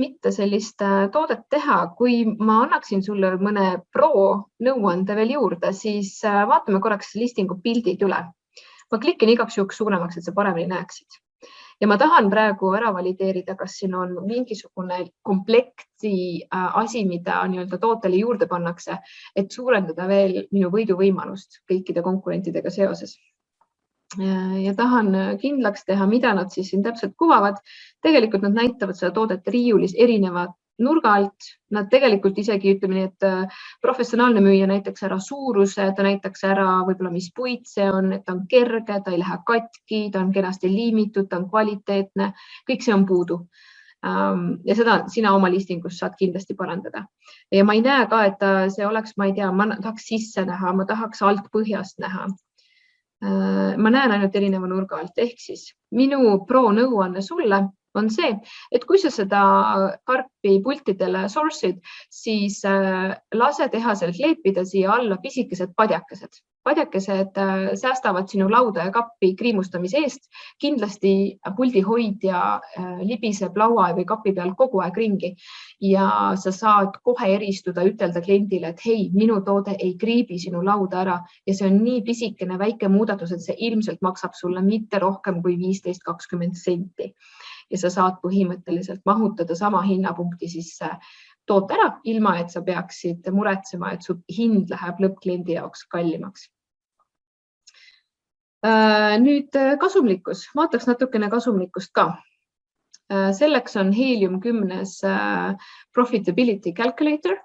mitte sellist toodet teha? Kui ma annaksin sulle mõne pro nõuande veel juurde, siis vaatame korraks listingu pildid üle. Ma klikin igaks juhuks suuremaks, et sa paremini näeksid. Ja ma tahan praegu ära valideerida, kas siin on mingisugune komplekti asi, mida tootele juurde pannakse, et suurendada veel minu võiduvõimalust kõikide konkurentidega seoses. Ja tahan kindlaks teha, mida nad siis siin täpselt kuvavad. Tegelikult nad näitavad seda toodet riiulis erineva nurga alt. Nad tegelikult isegi ütleme nii, et professionaalne müüja näitaks ära suuruse, ta näitaks ära võib-olla mis puit see on, et ta on kerge, ta ei lähe katki, ta on kenasti liimitud, ta on kvaliteetne, kõik see on puudu. Ja seda sina oma listingus saad kindlasti parandada. Ja ma ei näe ka, et see oleks, ma ei tea, ma tahaks sisse näha, ma tahaks alt põhjast näha. Ma näen ainult erineva nurga alt, ehk siis minu pro nõuanne sulle on see, et kui sa seda karpi pultidele source'id, siis lase tehaselt leepida siia alla pisikesed padjakesed. Padjakesed säästavad sinu lauda ja kappi kriimustamise eest. Kindlasti puldi hoidja libiseb laua või kapi peal kogu aeg ringi ja sa saad kohe eristuda, ütelda kliendile, et hei, minu toode ei kriibi sinu lauda ära ja see on nii pisikene väike muudatus, et see ilmselt maksab sulle mitte rohkem kui 15-20 senti. Ja sa saad põhimõtteliselt mahutada sama hinnapunkti sisse toote ära, ilma et sa peaksid muretsema, et su hind läheb lõppkliendi jaoks kallimaks. Nüüd kasumlikkus. Vaataks natukene kasumlikkust ka. Selleks on Helium 10 Profitability Calculator.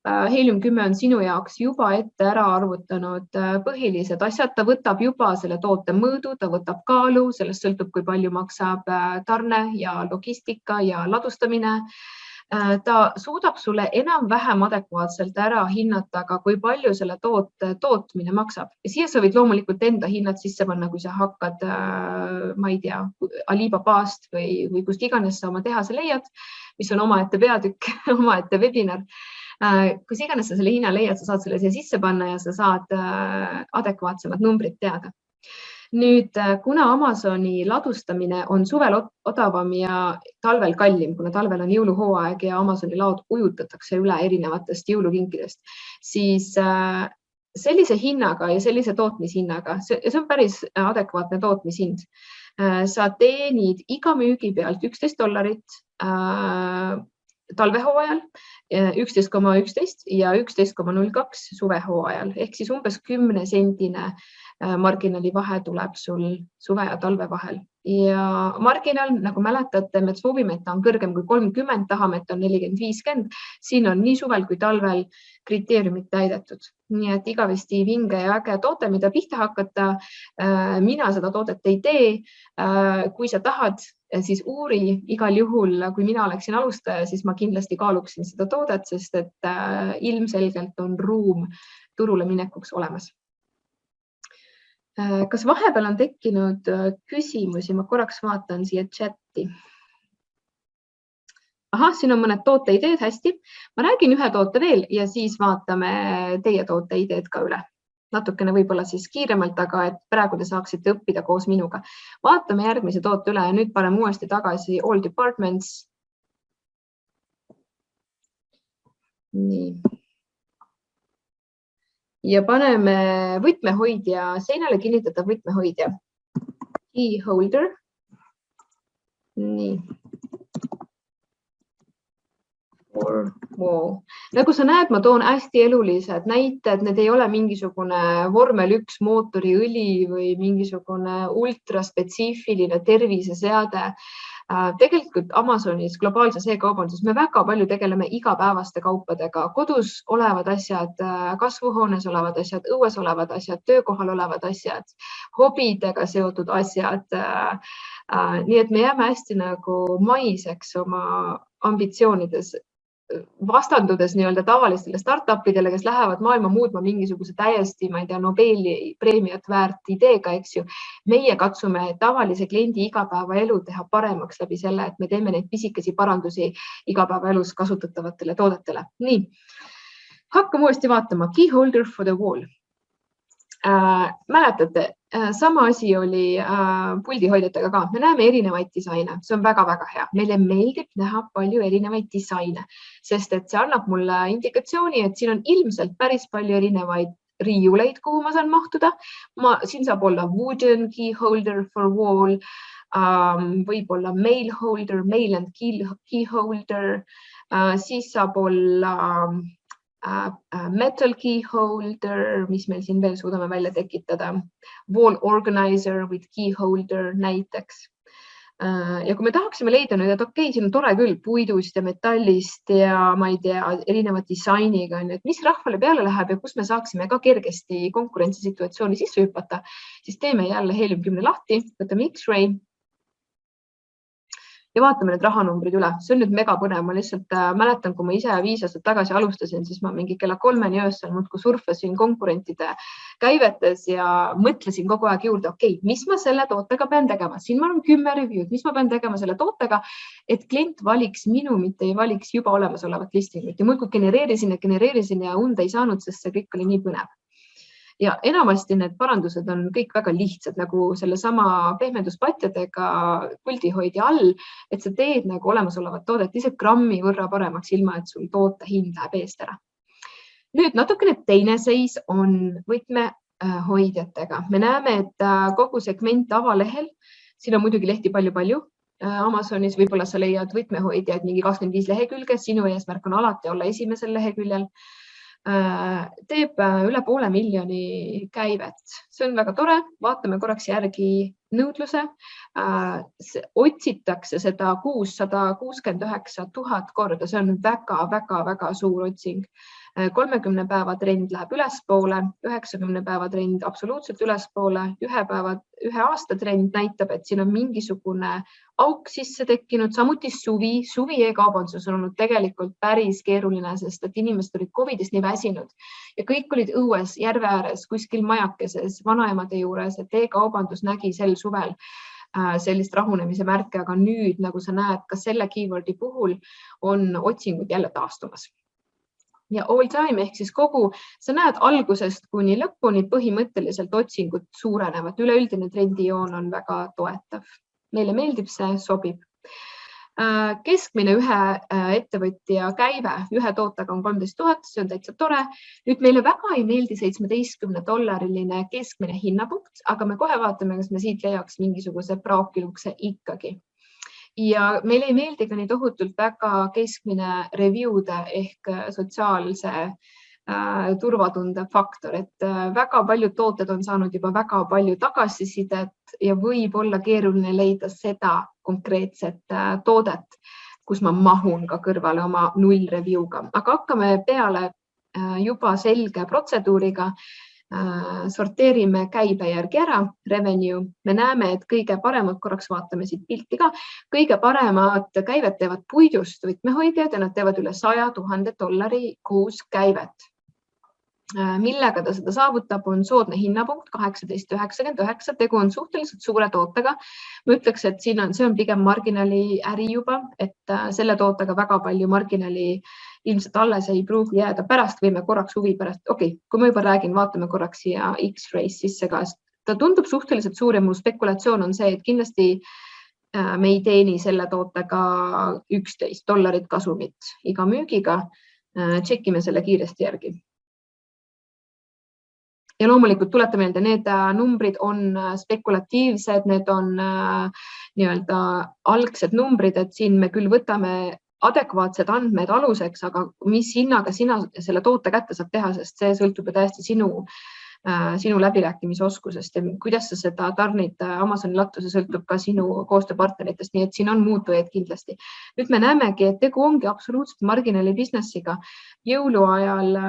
Helium-10 on sinu jaoks juba ette ära arvutanud põhilised asjad, ta võtab juba selle toote mõõdu, ta võtab kaalu, sellest sõltub, kui palju maksab tarne ja logistika ja ladustamine. Ta suudab sulle enam-vähem adekvaatselt ära hinnata, aga kui palju selle toote tootmine maksab. Ja siia sa võid loomulikult enda hinnad sisse panna, kui sa hakkad, ma ei tea, Alibabast või kust iganes sa oma tehase leiad, mis on omaette peatükk, omaette webinar. Kus iganes sa selle hinna leiad, sa saad selle siia sisse panna ja sa saad adekvaatsemad numbrid teada. Nüüd, kuna Amazoni ladustamine on suvel odavam ja talvel kallim, kuna talvel on jõuluhooaeg ja Amazoni laod ujutatakse üle erinevatest jõulukinkidest, siis sellise hinnaga ja sellise tootmishinnaga, see on päris adekvaatne tootmishind. Sa teenid iga müügi pealt $11 talvehooajal, 11,11 ja 11,02 suvehooajal ehk siis umbes 10-sendine marginaali vahe tuleb sul suve ja talve vahel. Ja marginaal, nagu mäletate, me soovime, et ta on kõrgem kui 30, tahame, et on 40-50. Siin on nii suvel kui talvel kriteeriumid täidetud. Nii et igavesti vinge ja äge toote, mida pihta hakata. Mina seda toodet ei tee. Kui sa tahad, siis uuri igal juhul, kui mina oleksin alustaja, siis ma kindlasti kaaluksin seda toodet, sest et ilmselgelt on ruum turule minekuks olemas. Kas vahepeal on tekkinud küsimusi? Ma korraks vaatan siia chatti. Ahah, siin on mõned tooteideed, hästi. Ma räägin ühe toote veel ja siis vaatame teie tooteideed ka üle. Natukene võib-olla siis kiiremalt, aga et praegu te saaksite õppida koos minuga. Vaatame järgmise toote üle ja nüüd paneme uuesti tagasi All Departments. Nii. Ja paneme võtmehoidja, seinale kinnitatav võtmehoidja. Key holder. Nii. Wow. Nagu sa näed, ma toon hästi elulised näited, need ei ole mingisugune vormel 1 mootoriõli või mingisugune ultraspetsiifiline terviseseade. Tegelikult Amazonis, globaalses e-kaubanduses me väga palju tegeleme igapäevaste kaupadega, kodus olevad asjad, kasvuhoones olevad asjad, õues olevad asjad, töökohal olevad asjad, hobidega seotud asjad. Nii et me jääme hästi nagu maiseks oma ambitsioonides, vastandudes nii-öelda tavalistele startupidele, kes lähevad maailma muutma mingisuguse täiesti, ma ei tea, Nobeli preemiat väärt ideega, eks ju. Meie katsume tavalise kliendi igapäevaelu teha paremaks läbi selle, et me teeme neid pisikesi parandusi igapäevaelus kasutatavatele toodetele. Nii, hakkame uuesti vaatama. Key holder for the wall. Mäletate, sama asi oli puldihoidjatega ka. Me näeme erinevaid disaine. See on väga-väga hea. Meile meeldib näha palju erinevaid disaine, sest et see annab mulle indikatsiooni, et siin on ilmselt päris palju erinevaid riiuleid, kuhu ma saan mahtuda. Siin saab olla wooden key holder for wall, võib-olla mail holder, mail and key holder, siis saab olla metal key holder, mis meil siin veel suudame välja tekitada, wall organizer with key holder näiteks. Ja kui me tahaksime leida nüüd, et okei, siin on tore küll puidust ja metallist ja ma ei tea, erinevad disainiga, et mis rahvale peale läheb ja kus me saaksime ka kergesti konkurentsisituatsiooni sisse hüpata, siis teeme jälle Helium-10 lahti, võtame X-Ray ja vaatame need rahanumbrid üle. See on nüüd mega põnev. Ma lihtsalt mäletan, kui ma ise 5 aastat tagasi alustasin, siis ma mingi kella 3 öösel muudkui surfasin konkurentide käivetes ja mõtlesin kogu aeg juurde, okei, mis ma selle tootega pean tegema? Siin ma olen 10 review'd, mis ma pean tegema selle tootega, et klient valiks minu, mitte ei valiks juba olemasolevat listingut. Ja muudkui genereerisin ja und ei saanud, sest see kõik oli nii põnev. Ja enamasti need parandused on kõik väga lihtsad, nagu selle sama pehmenduspatjadega puldihoidja all, et sa teed nagu olemasolevat toodet lihtsalt grammi võrra paremaks, ilma et sul toote hind läheb eest ära. Nüüd natukene teine seis on võtmehoidjatega. Me näeme, et kogu segment avalehel, siin on muidugi lehti palju-palju. Amazonis võib-olla sa leiad võtmehoidjaid mingi 25 lehekülge, sinu eesmärk on alati olla esimesel leheküljel. Teeb üle 500 000 käivet. See on väga tore. Vaatame korraks järgi nõudluse. Otsitakse seda 669 000 korda. See on väga-väga-väga suur otsing. 30 päeva trend läheb ülespoole, 90 päeva trend absoluutselt ülespoole, ühe aasta trend näitab, et siin on mingisugune auk sisse tekkinud, samuti suvi e-kaubandus on olnud tegelikult päris keeruline, sest et inimesed olid Covidist nii väsinud ja kõik olid õues, järve ääres, kuskil majakeses, vanaemade juures, et e-kaubandus nägi sel suvel sellist rahunemise märke, aga nüüd, nagu sa näed, ka selle keywordi puhul on otsingud jälle taastumas. Ja all time ehk siis sa näed algusest kuni lõpuni põhimõtteliselt otsingud suurenevad. Üleüldine trendijoon on väga toetav. Meile meeldib see, sobib. Keskmine ühe ettevõtja käive ühe tootega on 13 000, see on täitsa tore. Nüüd meile väga ei meeldi $17 keskmine hinnapunkt, aga me kohe vaatame, kas me siit leiaks mingisuguse praakilukse ikkagi. Ja meile ei meeldi ka nii tohutult väga keskmine review'de ehk sotsiaalse turvatunde faktor, et väga paljud tooted on saanud juba väga palju tagasisidet ja võib olla keeruline leida seda konkreetset toodet, kus ma mahun ka kõrvale oma 0 review'ga. Aga hakkame peale juba selge protseduuriga. Sorteerime käibe järgi ära, revenue. Me näeme, et kõige paremad, korraks vaatame siit pilti ka, kõige paremad käivet teevad puidust võtmehoidjad ja nad teevad üle $100,000 kuus käivet. Millega ta seda saavutab, on soodne hinnapunkt 18,99. Tegu on suhteliselt suure tootega. Ma ütleks, et see on pigem marginaali äri juba, et selle tootega väga palju marginaali ilmselt alles ei pruugi jääda. Pärast võime korraks huvi pärast. Okei, kui ma juba räägin, vaatame korraks siia X-Race sisse ka. Ta tundub suhteliselt suur ja mul spekulatsioon on see, et kindlasti me ei teeni selle tootega $11 kasumit iga müügiga. Tšekime selle kiiresti järgi. Ja loomulikult tuleta meelde, need numbrid on spekulatiivsed, need on nii-öelda algsed numbrid, et siin me küll võtame adekvaatsed andmed aluseks, aga mis hinnaga sina selle toote kätte saab teha, sest see sõltub ju täiesti sinu läbirääkimisoskusest ja kuidas sa seda tarnid Amazoni lattu, see sõltub ka sinu koostööpartneritest, nii et siin on muutujaid kindlasti. Nüüd me näemegi, et tegu ongi absoluutselt marginaali businessiga. Jõuluajal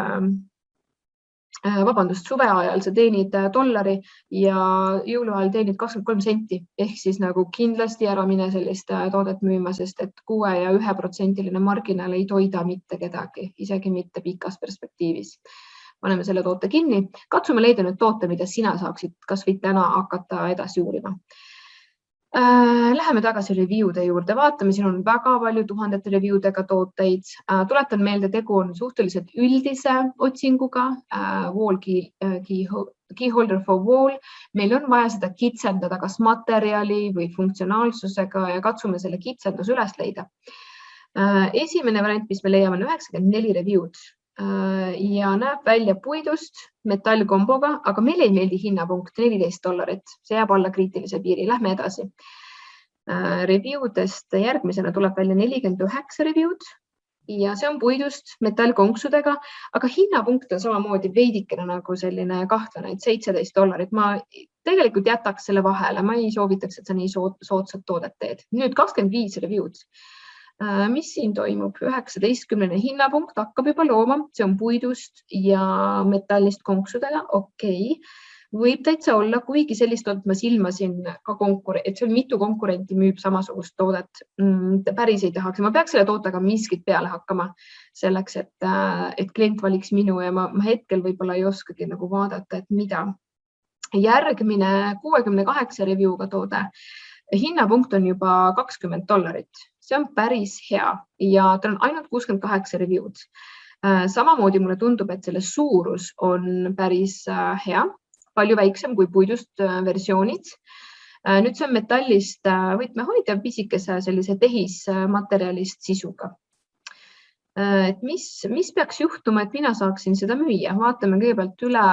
suve ajal sa teenid $1 ja jõuluajal teenid 23 senti ehk siis nagu kindlasti ära mine sellist toodet müüma, sest et 6 ja 1% marginaal ei toida mitte kedagi, isegi mitte pikas perspektiivis. Paneme selle toote kinni. Katsume leida nüüd toote, mida sina saaksid kas või täna hakata edasi uurima. Läheme tagasi review'de juurde, vaatame, siin on väga palju tuhandete review'dega tooteid. Tuletan meelde, tegu on suhteliselt üldise otsinguga, keyholder for wall. Meil on vaja seda kitsendada kas materjali või funktsionaalsusega ja katsume selle kitsendus üles leida. Esimene variant, mis me leiame, on 94 review'd ja näeb välja puidust metallkomboga, aga meil ei meeldi hinnapunkt $14. See jääb alla kriitilise piiri. Lähme edasi. Review'dest järgmisena tuleb välja 49 review'd ja see on puidust metallkonksudega, aga hinnapunkt on samamoodi veidikene nagu selline kahtlane, et $17. Ma tegelikult jätaks selle vahele, ma ei soovitaks, et sa nii soodsat toodet teed. Nüüd 25 review'd. Mis siin toimub? 19 hinnapunkt hakkab juba looma, see on puidust ja metallist konksudega. Okei, võib täitsa olla, kuigi sellist toodet ma silmasin ka et see on mitu konkurenti müüb samasugust toodet. Päris ei tahaks. Ma peaks selle tootega miskit peale hakkama selleks, et klient valiks minu ja ma hetkel võib-olla ei oskagi nagu vaadata, et mida. Järgmine 68 review'ga toode. Hinnapunkt on juba $20. See on päris hea ja ta on ainult 68 review'd. Samamoodi mulle tundub, et selle suurus on päris hea, palju väiksem kui puidust versioonid. Nüüd see on metallist võtmehoidja pisikese sellise tehismaterjalist sisuga. Mis peaks juhtuma, et mina saaksin seda müüa? Vaatame kõigepealt üle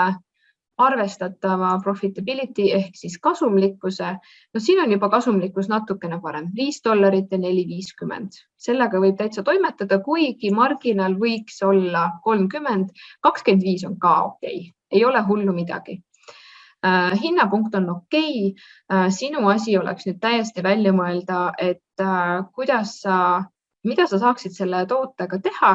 arvestatava profitability ehk siis kasumlikkuse. No siin on juba kasumlikkus natukene parem, $5 ja $4.50. Sellega võib täitsa toimetada, kuigi marginaal võiks olla 30, 25 on ka okei. Ei ole hullu midagi. Hinnapunkt on okei. Sinu asi oleks nüüd täiesti välja mõelda, et mida sa saaksid selle tootega teha,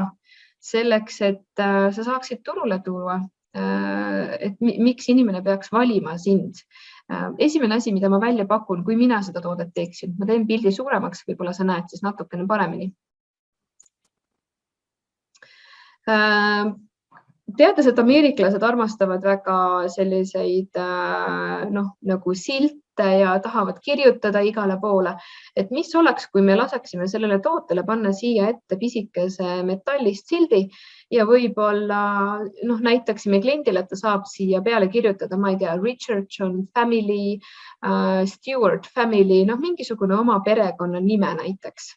selleks, et sa saaksid turule tuua, et miks inimene peaks valima sind. Esimene asi, mida ma välja pakun, kui mina seda toodet teeksin, ma teen pildi suuremaks, võib-olla sa näed siis natukene paremini. Teades, et ameeriklased armastavad väga selliseid nagu silte ja tahavad kirjutada igale poole, et mis oleks, kui me laseksime sellele tootele panna siia ette pisikese metallist sildi ja võib-olla näitaksime kliendile, et ta saab siia peale kirjutada, ma ei tea, Richardson family, Stewart family, mingisugune oma perekonna nime näiteks.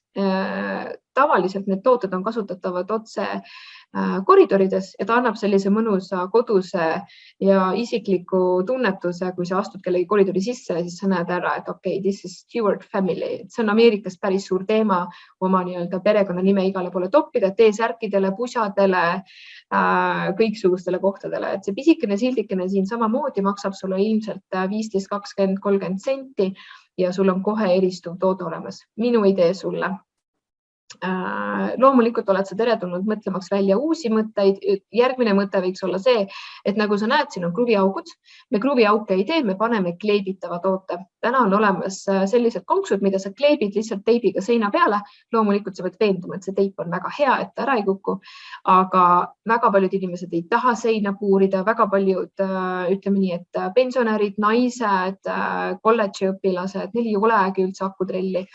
Tavaliselt need tooted on kasutatavad otse koridorides, et annab sellise mõnusa koduse ja isikliku tunnetuse, kui sa astud kellegi koridori sisse, siis sa näed ära, et okei, this is Stewart family. See on Ameerikas päris suur teema oma perekonna nime igale poole toppida, T-särkidele, pusadele, kõiksugustele kohtadele. Et see pisikene sildikene siin samamoodi maksab sulle ilmselt 15, 20, 30 senti ja sul on kohe eristuv toode olemas. Minu idee sulle. Loomulikult oled sa teretulnud mõtlemaks välja uusi mõtteid. Järgmine mõte võiks olla see, et nagu sa näed, siin on kruviaugud. Me kruviauke ei tee, me paneme kleebitava toote. Täna on olemas sellised konksud, mida sa kleebid lihtsalt teibiga seina peale. Loomulikult sa võid veenduma, et see teip on väga hea, et ära ei kuku. Aga väga paljud inimesed ei taha seina puurida. Väga paljud, ütleme nii, et pensionärid, naised, kolledžiõpilased, neil ei olegi üldse akutrelli.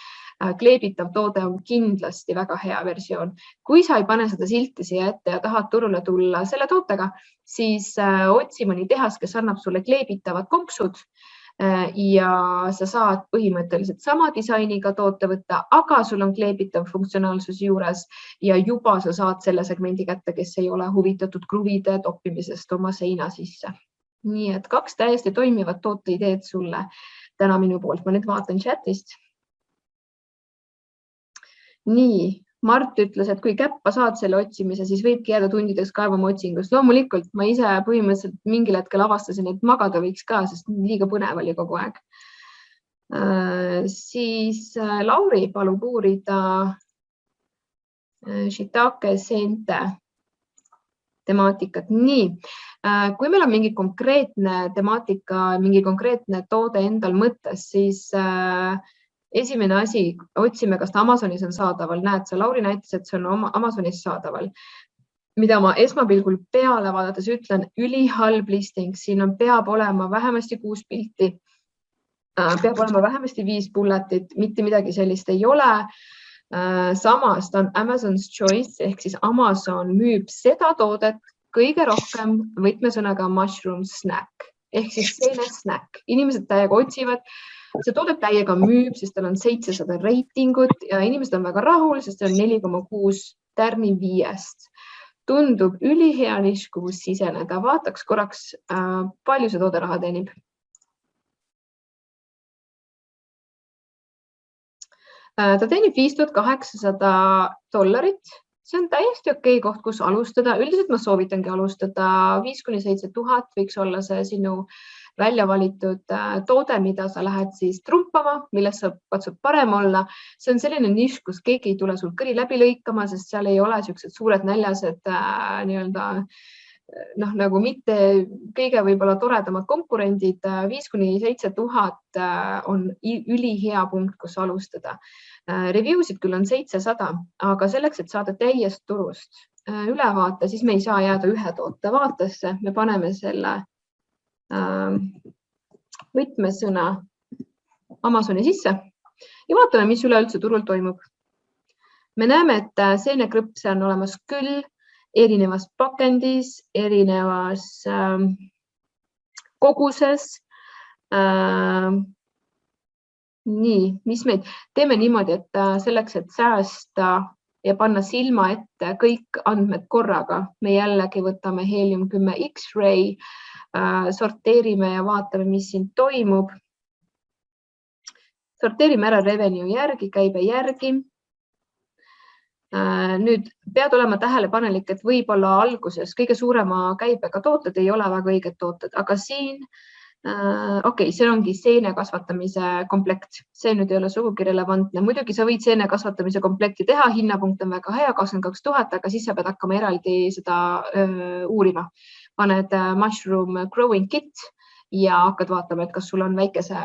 Kleebitav toode on kindlasti väga hea versioon. Kui sa ei pane seda silti siia ette ja tahad turule tulla selle tootega, siis otsi mõni tehas, kes annab sulle kleebitavad konksud ja sa saad põhimõtteliselt sama disainiga toote võtta, aga sul on kleebitav funktsionaalsus juures ja juba sa saad selle segmendi kätte, kes ei ole huvitatud kruvide toppimisest oma seina sisse. Nii et 2 täiesti toimivad tooteideed sulle täna minu poolt. Ma nüüd vaatan chatist. Nii, Mart ütles, et kui käppa saad selle otsimise, siis võibki jääda tundideks kaevama otsingust. Loomulikult ma ise põhimõtteliselt mingil hetkel avastasin, et magada võiks ka, sest liiga põnev oli kogu aeg. Siis Lauri palub uurida shiitake seente temaatikat. Nii, kui meil on mingi konkreetne temaatika, mingi konkreetne toode endal mõttes, siis esimene asi, otsime, kas ta Amazonis on saadaval. Näed, sa Lauri näitas, et see on Amazonis saadaval. Mida ma esmapilgul peale vaadates ütlen, ülihalb listing. Siin peab olema vähemasti 6 pilti. Peab olema vähemasti 5 bulletit. Mitte midagi sellist ei ole. Samas ta on Amazon's Choice ehk siis Amazon müüb seda toodet kõige rohkem võtmesõnaga mushroom snack ehk siis seene snack. Inimesed täiega otsivad. See toode täiega müüb, sest tal on 700 reitingut ja inimesed on väga rahul, sest see on 4,6 tärni 5. Tundub ülihea nišš, kuhu siseneda. Vaataks korraks, palju see toode raha teenib. Ta teenib $5800. See on täiesti okei koht, kus alustada. Üldiselt ma soovitangi alustada 5-7 000 võiks olla see sinu välja valitud toode, mida sa lähed siis trumpama, millest sa katsud parem olla. See on selline nišš, kus keegi ei tule sul kõri läbi lõikama, sest seal ei ole sellised suured näljased nagu mitte kõige võib-olla toredamad konkurendid. 5-7 000 on ülihea punkt, kus alustada. Reviewsid küll on 700, aga selleks, et saada täiest turust ülevaate, siis me ei saa jääda ühe toote vaatesse. Me paneme selle võtmesõna Amazoni sisse ja vaatame, mis üleüldse turul toimub. Me näeme, et seenekrõpse on olemas küll erinevas pakendis, erinevas koguses. Nii, mis meid teeme niimoodi, et selleks, et säästa ja panna silma ette kõik andmed korraga, me jällegi võtame Helium 10 X-Ray, sorteerime ja vaatame, mis siin toimub. Sorteerime ära revenue järgi, käibe järgi. Nüüd pead olema tähelepanelik, et võib-olla alguses kõige suurema käibega tooted ei ole väga õiged tooted, aga siin Okei, see ongi seene kasvatamise komplekt. See nüüd ei ole sugugi relevantne. Muidugi sa võid seene kasvatamise komplekti teha, hinnapunkt on väga hea, 22 000, aga siis sa pead hakkama eraldi seda uurima. Paned mushroom growing kit ja hakkad vaatama, et kas sul on väikese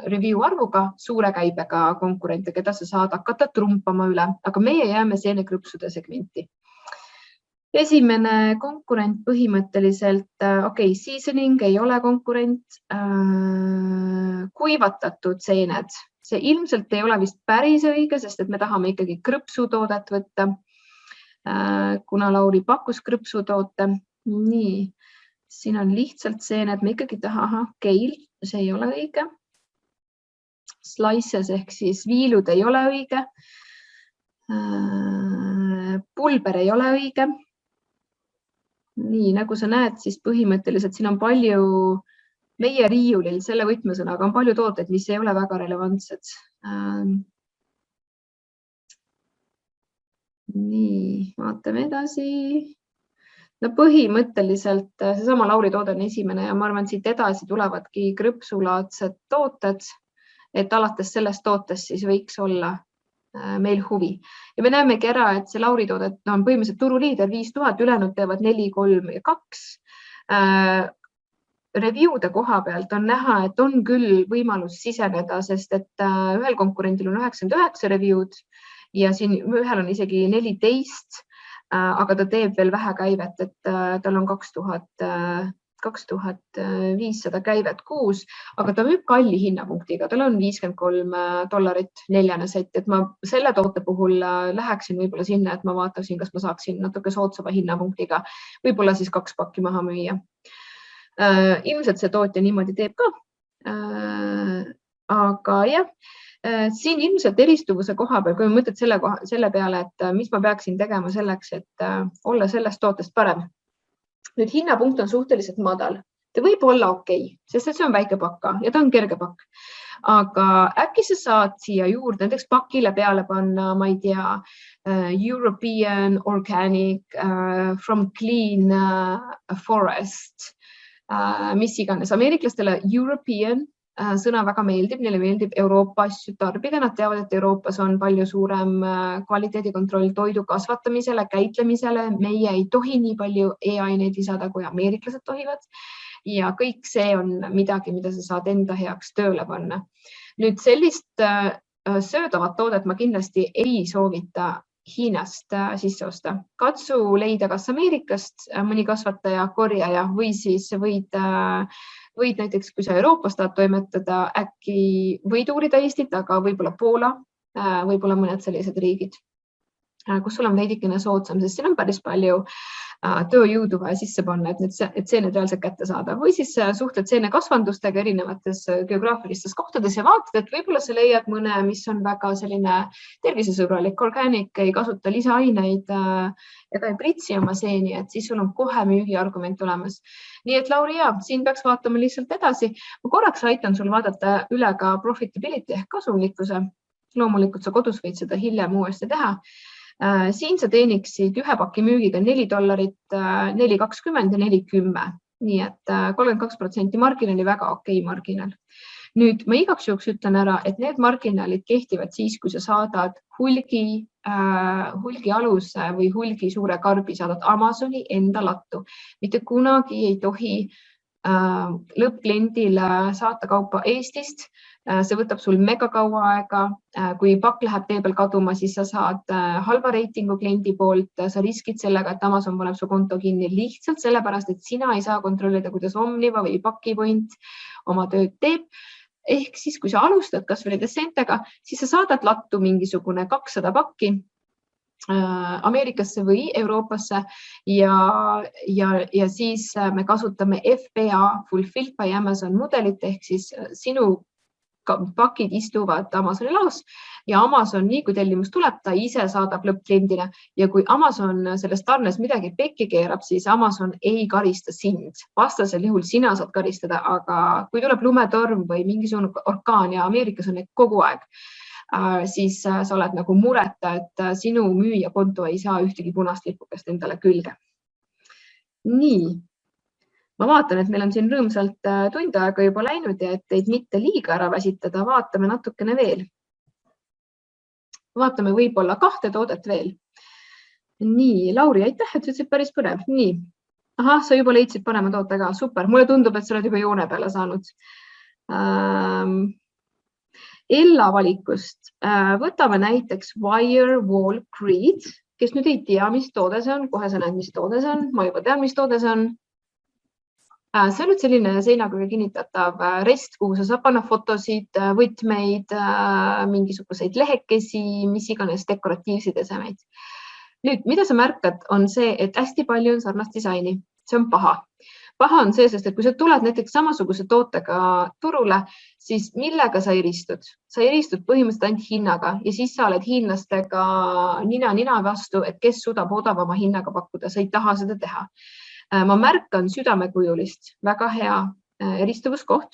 review arvuga, suure käibega konkurente, keda sa saad hakata trumpama üle, aga meie jääme seenekrõpsude segmenti. Esimene konkurent põhimõtteliselt, okei, seasoning ei ole konkurent, kuivatatud seened. See ilmselt ei ole vist päris õige, sest et me tahame ikkagi krõpsutoodet võtta, kuna Lauri pakkus krõpsutoote. Nii, siin on lihtsalt seened, me ikkagi taha, keil, see ei ole õige. Slices ehk siis viilud ei ole õige. Pulber ei ole õige. Nii, nagu sa näed, siis põhimõtteliselt siin on palju meie riiulil selle võtmesõnaga on palju tooteid, mis ei ole väga relevantsed. Nii, vaatame edasi. No põhimõtteliselt seesama Lauri toode on esimene ja ma arvan, siit edasi tulevadki krõpsulaadsed tooted, et alates sellest tootest siis võiks olla meil huvi. Ja me näemegi ära, et see Lauri toodet on põhimõtteliselt turuliider 5000, ülejäänud teevad 4, 3 ja 2. Review'de koha pealt on näha, et on küll võimalus siseneda, sest et ühel konkurendil on 99 review'd ja siin ühel on isegi 14, aga ta teeb veel vähe käivet, et tal on 2500 käivet kuus, aga ta müüb kalli hinnapunktiga, tal on $53 neljane sett, et ma selle toote puhul läheksin võib-olla sinna, et ma vaatasin, kas ma saaksin natuke soodsama hinnapunktiga, võib-olla siis 2 pakki maha müüa. Ilmselt see tootja niimoodi teeb ka, aga jah, siin ilmselt eristuvuse koha peal, kui mõtled selle peale, et mis ma peaksin tegema selleks, et olla sellest tootest parem. Nüüd hinnapunkt on suhteliselt madal. Ta võib olla okei, sest see on väike pakka ja ta on kerge pakk. Aga äkki sa saad siia juurde, näiteks pakile peale panna, ma ei tea, European Organic from Clean Forest, mis iganes. Ameeriklastele European sõna väga meeldib, neile meeldib Euroopa asju tarbida. Nad teavad, et Euroopas on palju suurem kvaliteedikontroll toidu kasvatamisele, käitlemisele. Meie ei tohi nii palju e-aineid lisada, kui ameeriklased tohivad. Ja kõik see on midagi, mida sa saad enda heaks tööle panna. Nüüd sellist söödavat toodet ma kindlasti ei soovita Hiinast sisse osta. Katsu leida kas Ameerikast mõni kasvataja, korjaja või siis võid näiteks, kui sa Euroopas tahad toimetada, äkki võid uurida Eestit, aga võib-olla Poola, võib-olla mõned sellised riigid, kus sul on veidikene soodsam, sest siin on päris palju tööjõudu vaja sisse panna, et seened reaalselt kätte saada. Või siis suhtled seenekasvandustega erinevates geograafilistes kohtades ja vaatad, et võib-olla sa leiad mõne, mis on väga selline tervisesõbralik, organic, ei kasuta lisaaineid ega ei pritsi oma seeni, et siis sul on kohe müügiargument olemas. Nii et Lauri, siin peaks vaatama lihtsalt edasi. Ma korraks aitan sul vaadata üle ka profitability ehk kasumlikkuse. Loomulikult sa kodus võid seda hiljem uuesti teha. Siin sa teeniksid ühe paki müügiga $4, 4,20 ja 4,10. Nii et 32% marginali, väga okei marginal. Nüüd ma igaks juhuks ütlen ära, et need marginaalid kehtivad siis, kui sa saadad hulgi aluse või hulgi suure karbi, saadad Amazoni enda lattu. Mitte kunagi ei tohi lõppkliendile saata kaupa Eestist. See võtab sul mega kaua aega. Kui pakk läheb tee peal kaduma, siis sa saad halva reitingu kliendi poolt. Sa riskid sellega, et Amazon paneb su konto kinni lihtsalt sellepärast, et sina ei saa kontrollida, kuidas Omniva või Pakipoint oma tööd teeb. Ehk siis, kui sa alustad kas või Descentega, siis sa saadad lattu mingisugune 200 pakki Ameerikasse või Euroopasse ja siis me kasutame FBA, Fulfilled by Amazon mudelit, ehk siis sinu pakid istuvad Amazoni laos ja Amazon, nii kui tellimus tuleb, ta ise saadab lõppkliendile ja kui Amazon sellest tarnes midagi pekki keerab, siis Amazon ei karista sind. Vastasel juhul sina saad karistada, aga kui tuleb lumetorm või mingisugune orkaan ja Ameerikas on neid kogu aeg, siis sa oled nagu mureta, et sinu müüja konto ei saa ühtegi punast lipukest endale külge. Nii. Ma vaatan, et meil on siin rõõmsalt tund aega juba läinud ja et teid mitte liiga ära väsitada, vaatame natukene veel. Vaatame võib-olla 2 toodet veel. Nii, Lauri, aitäh, et ütlesid päris põnev. Nii. Ahah, sa juba leidsid parema toote ka. Super. Mulle tundub, et sa oled juba joone peale saanud. Ella valikust võtame näiteks Firewallcrete, kes nüüd ei tea, mis toode see on. Kohe sa näed, mis toode see on. Ma juba tean, mis toode see on. See on nüüd selline seinaga kinnitatav rest, kuhu sa saab panna fotosid, võtmeid, mingisuguseid lehekesi, mis iganes dekoratiivseid esemeid. Nüüd, mida sa märkad, on see, et hästi palju on sarnast disaini. See on paha. Paha on see, sest et kui sa tuled näiteks samasuguse tootega turule, siis millega sa eristud? Sa eristud põhimõtteliselt ainult hinnaga ja siis sa oled hiinlastega nina vastu, et kes suudab odavama hinnaga pakkuda. Sa ei taha seda teha. Ma märkan südamekujulist, väga hea eristuvuskoht,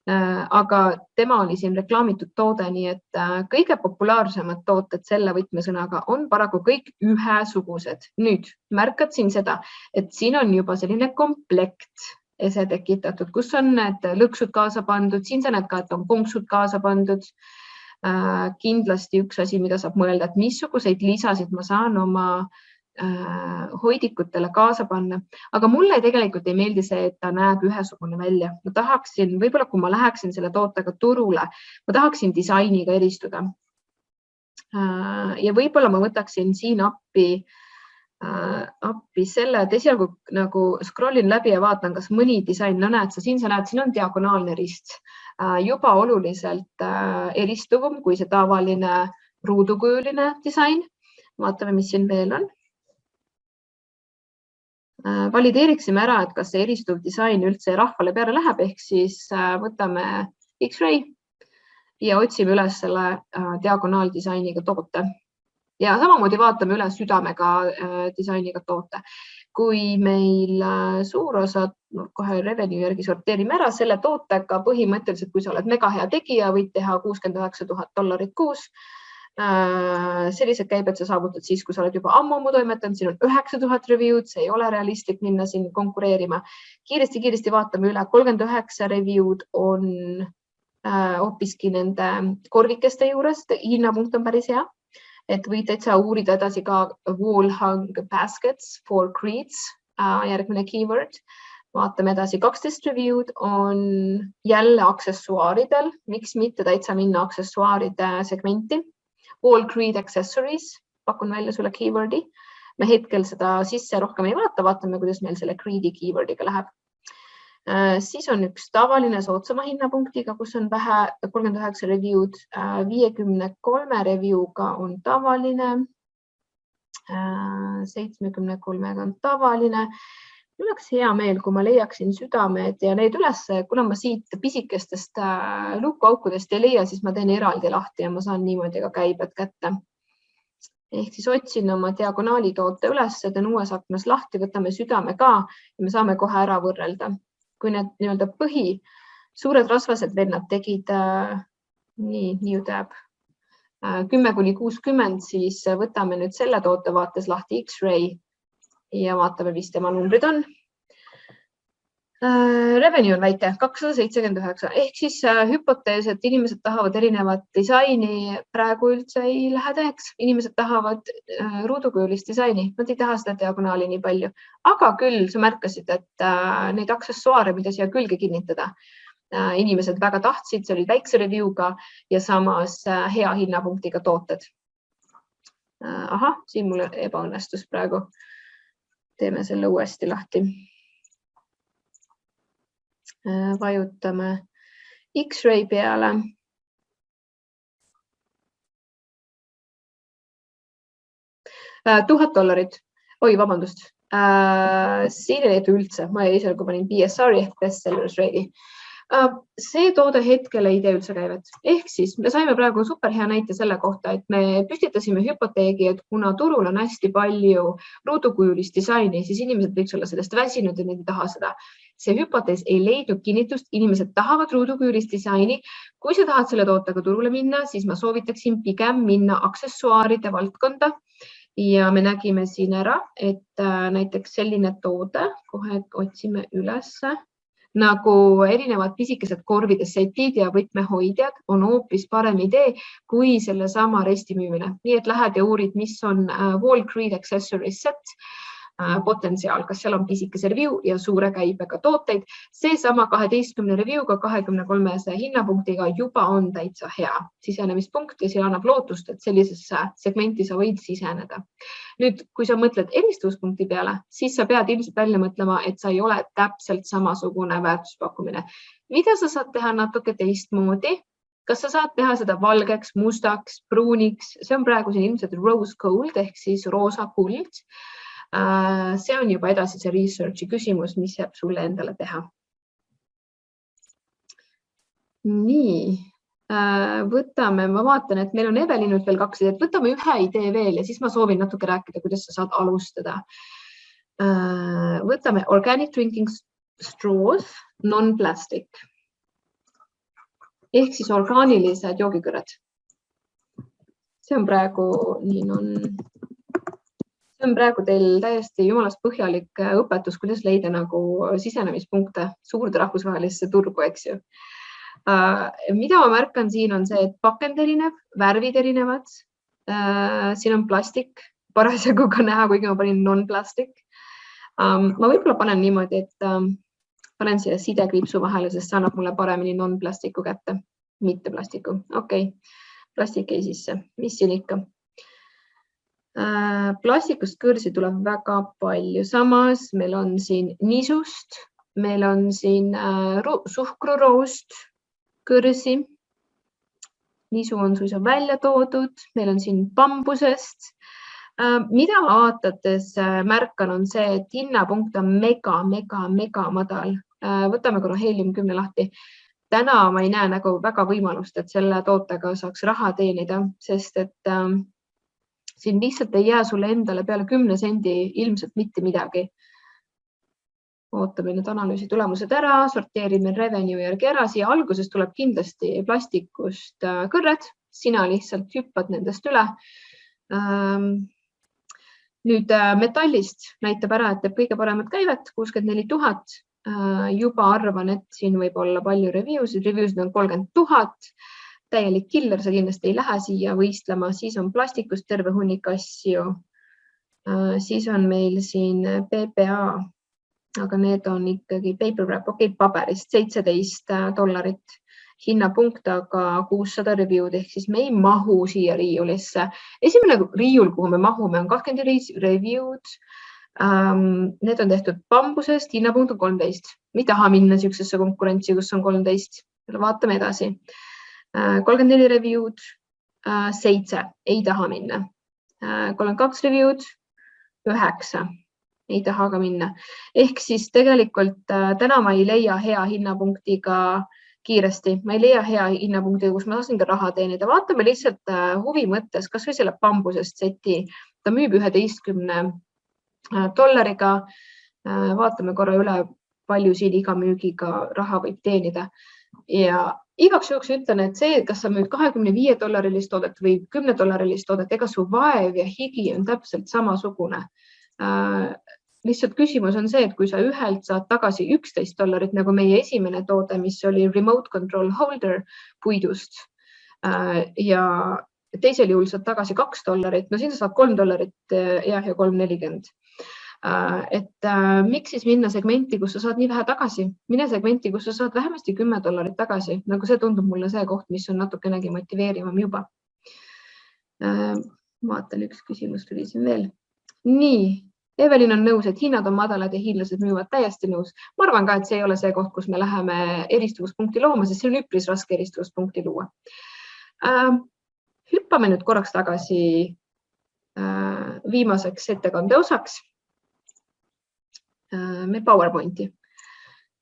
aga tema oli siin reklaamitud toode, nii et kõige populaarsemad tooted selle võtmesõnaga on paraku kõik ühesugused. Nüüd märkad siin seda, et siin on juba selline komplekt ese tekitatud, kus on need lõksud kaasa pandud, siin sa näed ka, et on konksud kaasa pandud. Kindlasti üks asi, mida saab mõelda, et missuguseid lisasid ma saan oma hoidikutele kaasa panna, aga mulle tegelikult ei meeldi see, et ta näeb ühesugune välja. Ma tahaksin, võib-olla kui ma läheksin selle tootega turule, ma tahaksin disainiga eristuda. Ja võib-olla ma võtaksin siin appi selle, et esialgu nagu scrollin läbi ja vaatan, kas mõni disain, no näed sa, siin on diagonaalne rist, juba oluliselt eristuvam kui see tavaline ruudukujuline disain. Vaatame, mis siin veel on. Valideeriksime ära, et kas see eristuv disain üldse rahvale peale läheb, ehk siis võtame X-Ray ja otsime üles selle diagonaaldisainiga toote. Ja samamoodi vaatame üle südamega disainiga toote. Kui meil suur osa, kohe revenue järgi sorteerime ära selle tootega, põhimõtteliselt, kui sa oled mega hea tegija, võid teha $69 000 kuus. Sellised käibed sa saavutad siis, kui sa oled juba ammu toimetanud, siin on 9000 review'd, see ei ole realistlik minna siin konkureerima. Kiiresti vaatame üle, 39 review'd on hoopiski nende korvikeste juures, hinnapunkt on päris hea, et võid täitsa uurida edasi ka wall hung baskets for creeds, järgmine keyword. Vaatame edasi, 12 review'd on jälle aksessuaaridel, miks mitte täitsa minna aksessuaaride segmenti. All Creed Accessories, pakun välja sulle keywordi. Me hetkel seda sisse rohkem ei vaata, vaatame, kuidas meil selle Creedi keywordiga läheb. Siis on üks tavaline soodsama hinnapunktiga, kus on vähe 39 review'd, 53 review'ga on tavaline, 73 on tavaline. Mul oleks hea meel, kui ma leiaksin südamed ja need üles, kuna ma siit pisikestest luukuaukudest ei leia, siis ma teen eraldi lahti ja ma saan niimoodi ka käibed kätte. Ehk siis otsin oma diagonaali toote üles, teen uues aknas lahti, võtame südame ka ja me saame kohe ära võrrelda. Kui need nii-öelda suured rasvased vennad tegid nii teab 10–60, siis võtame nüüd selle toote vaates lahti X-Ray ja vaatame, mis tema numbrid on. Revenue on väike, 279, ehk siis hüpotees, et inimesed tahavad erinevat disaini, praegu üldse ei lähe teheks. Inimesed tahavad ruudukujulist disaini, nad ei taha seda diagonaali nii palju. Aga küll sa märkasid, et neid aksessuaare, mida siia külge kinnitada, inimesed väga tahtsid, see oli väikse review'ga ja samas hea hinnapunktiga tooted. Ahah, siin mul ebaõnnestus praegu. Teeme selle uuesti lahti. Vajutame X-Ray peale. $1000. Oi, vabandust. Siin ei leedu üldse. Ma ise kui panin BSR-i ehk best sellers rate'i. See toode hetkel ei tee üldse käivet. Ehk siis me saime praegu super hea näite selle kohta, et me püstitasime hüpoteegi, et kuna turul on hästi palju ruudukujulist disaini, siis inimesed võiks olla sellest väsinud ja neid ei taha seda. See hüpotees ei leidnud kinnitust, inimesed tahavad ruudukujulist disaini. Kui sa tahad selle tootega turule minna, siis ma soovitaksin pigem minna aksessuaaride valdkonda ja me nägime siin ära, et näiteks selline toode, kohe otsime ülesse, nagu erinevad pisikesed korvide setid ja võtmehoidjad on hoopis parem idee kui selle sama resti müümine. Nii et lähed ja uurid, mis on Walgreens accessories set potentsiaal, kas seal on pisikese review ja suure käibega tooteid. Seesama 12 review'ga 23 hinnapunktiga juba on täitsa hea sisenemispunkt ja see annab lootust, et sellisesse segmenti sa võid siseneda. Nüüd, kui sa mõtled eristuvuspunkti peale, siis sa pead ilmselt välja mõtlema, et sa ei ole täpselt samasugune väärtuspakkumine. Mida sa saad teha natuke teistmoodi? Kas sa saad teha seda valgeks, mustaks, pruuniks? See on praegu siin ilmselt rose gold ehk siis roosa kuld. See on juba edasise researchi küsimus, mis jääb sulle endale teha. Nii, võtame, ma vaatan, et meil on Evelinult veel 2 ideed. Võtame ühe idee veel ja siis ma soovin natuke rääkida, kuidas sa saad alustada. Võtame organic drinking straws, non-plastic. Ehk siis orgaanilised joogikõrred. See on praegu teil täiesti jumalast põhjalik õpetus, kuidas leida nagu sisenemispunkte suurde rahvusvahelisse turgu, eks ju. Mida ma märkan siin on see, et pakend erinev, värvid erinevad. Siin on plastik, parasjagu ka näha, kuigi ma panin non-plastic. Ma võib-olla panen niimoodi, et panen siia sidekriipsu vahele, sest see annab mulle paremini non-plastiku kätte, mitte plastiku. Okei, plastik ei sisse, mis siin ikka. Plastikust kõrsi tuleb väga palju. Samas meil on siin nisust, meil on siin suhkruroost kõrsi. Nisu on suisa välja toodud, meil on siin bambusest. Mida ma vaadates märkan on see, et hinnapunkt on mega madal. Võtame korra Helium 10 lahti. Täna ma ei näe nagu väga võimalust, et selle tootega saaks raha teenida, sest et siin lihtsalt ei jää sulle endale peale 10 sendi ilmselt mitte midagi. Ootame nüüd analüüsi tulemused ära, sorteerime revenue järgi ära. Siia alguses tuleb kindlasti plastikust kõrred. Sina lihtsalt hüppad nendest üle. Nüüd metallist näitab ära, et teeb kõige paremat käivet, 64 000. Juba arvan, et siin võib olla palju reviewsid. Reviewsid on 30 000. Täielik killer, sa kindlasti ei lähe siia võistlema. Siis on plastikust terve hunnik asju. Siis on meil siin PPA, aga need on ikkagi paper wrap, paberist $17. Hinnapunkt, aga 600 review'd, ehk siis me ei mahu siia riiulisse. Esimene riiul, kuhu me mahume, on 20 review'd. Need on tehtud bambusest, hinnapunkt on 13. Me ei taha minna siuksesse konkurentsi, kus on 13. Vaatame edasi. 34 review'd, 7, ei taha minna. 32 review'd, 9, ei taha ka minna. Ehk siis tegelikult täna ma ei leia hea hinnapunktiga kiiresti. Ma ei leia hea hinnapunktiga, kus ma saasin ka raha teenida. Vaatame lihtsalt huvi mõttes, kas või selle bambusest seti. Ta müüb $11. Vaatame korra üle, palju siin iga müügiga raha võib teenida. Ja igaks juhuks ütlen, et see, kas sa müüd $25 toodet või $10 toodet, ega su vaev ja higi on täpselt samasugune. Lihtsalt küsimus on see, et kui sa ühelt saad tagasi $11, nagu meie esimene toode, mis oli remote control holder puidust ja teisel juhul saad tagasi $2, no siin sa saad $3 ja $3.40. Et miks siis minna segmenti, kus sa saad nii vähe tagasi? Mine segmenti, kus sa saad vähemasti $10 tagasi. Nagu see tundub mulle see koht, mis on natukenegi motiveerivam juba. Vaatan, üks küsimus tuli siin veel. Nii, Evelin on nõus, et hinnad on madalad ja hiinlased müüvad, täiesti nõus. Ma arvan ka, et see ei ole see koht, kus me läheme eristuvuspunkti looma, sest see on üpris raske eristuvuspunkti luua. Hüppame nüüd korraks tagasi viimaseks ettekande osaks. Me PowerPointi.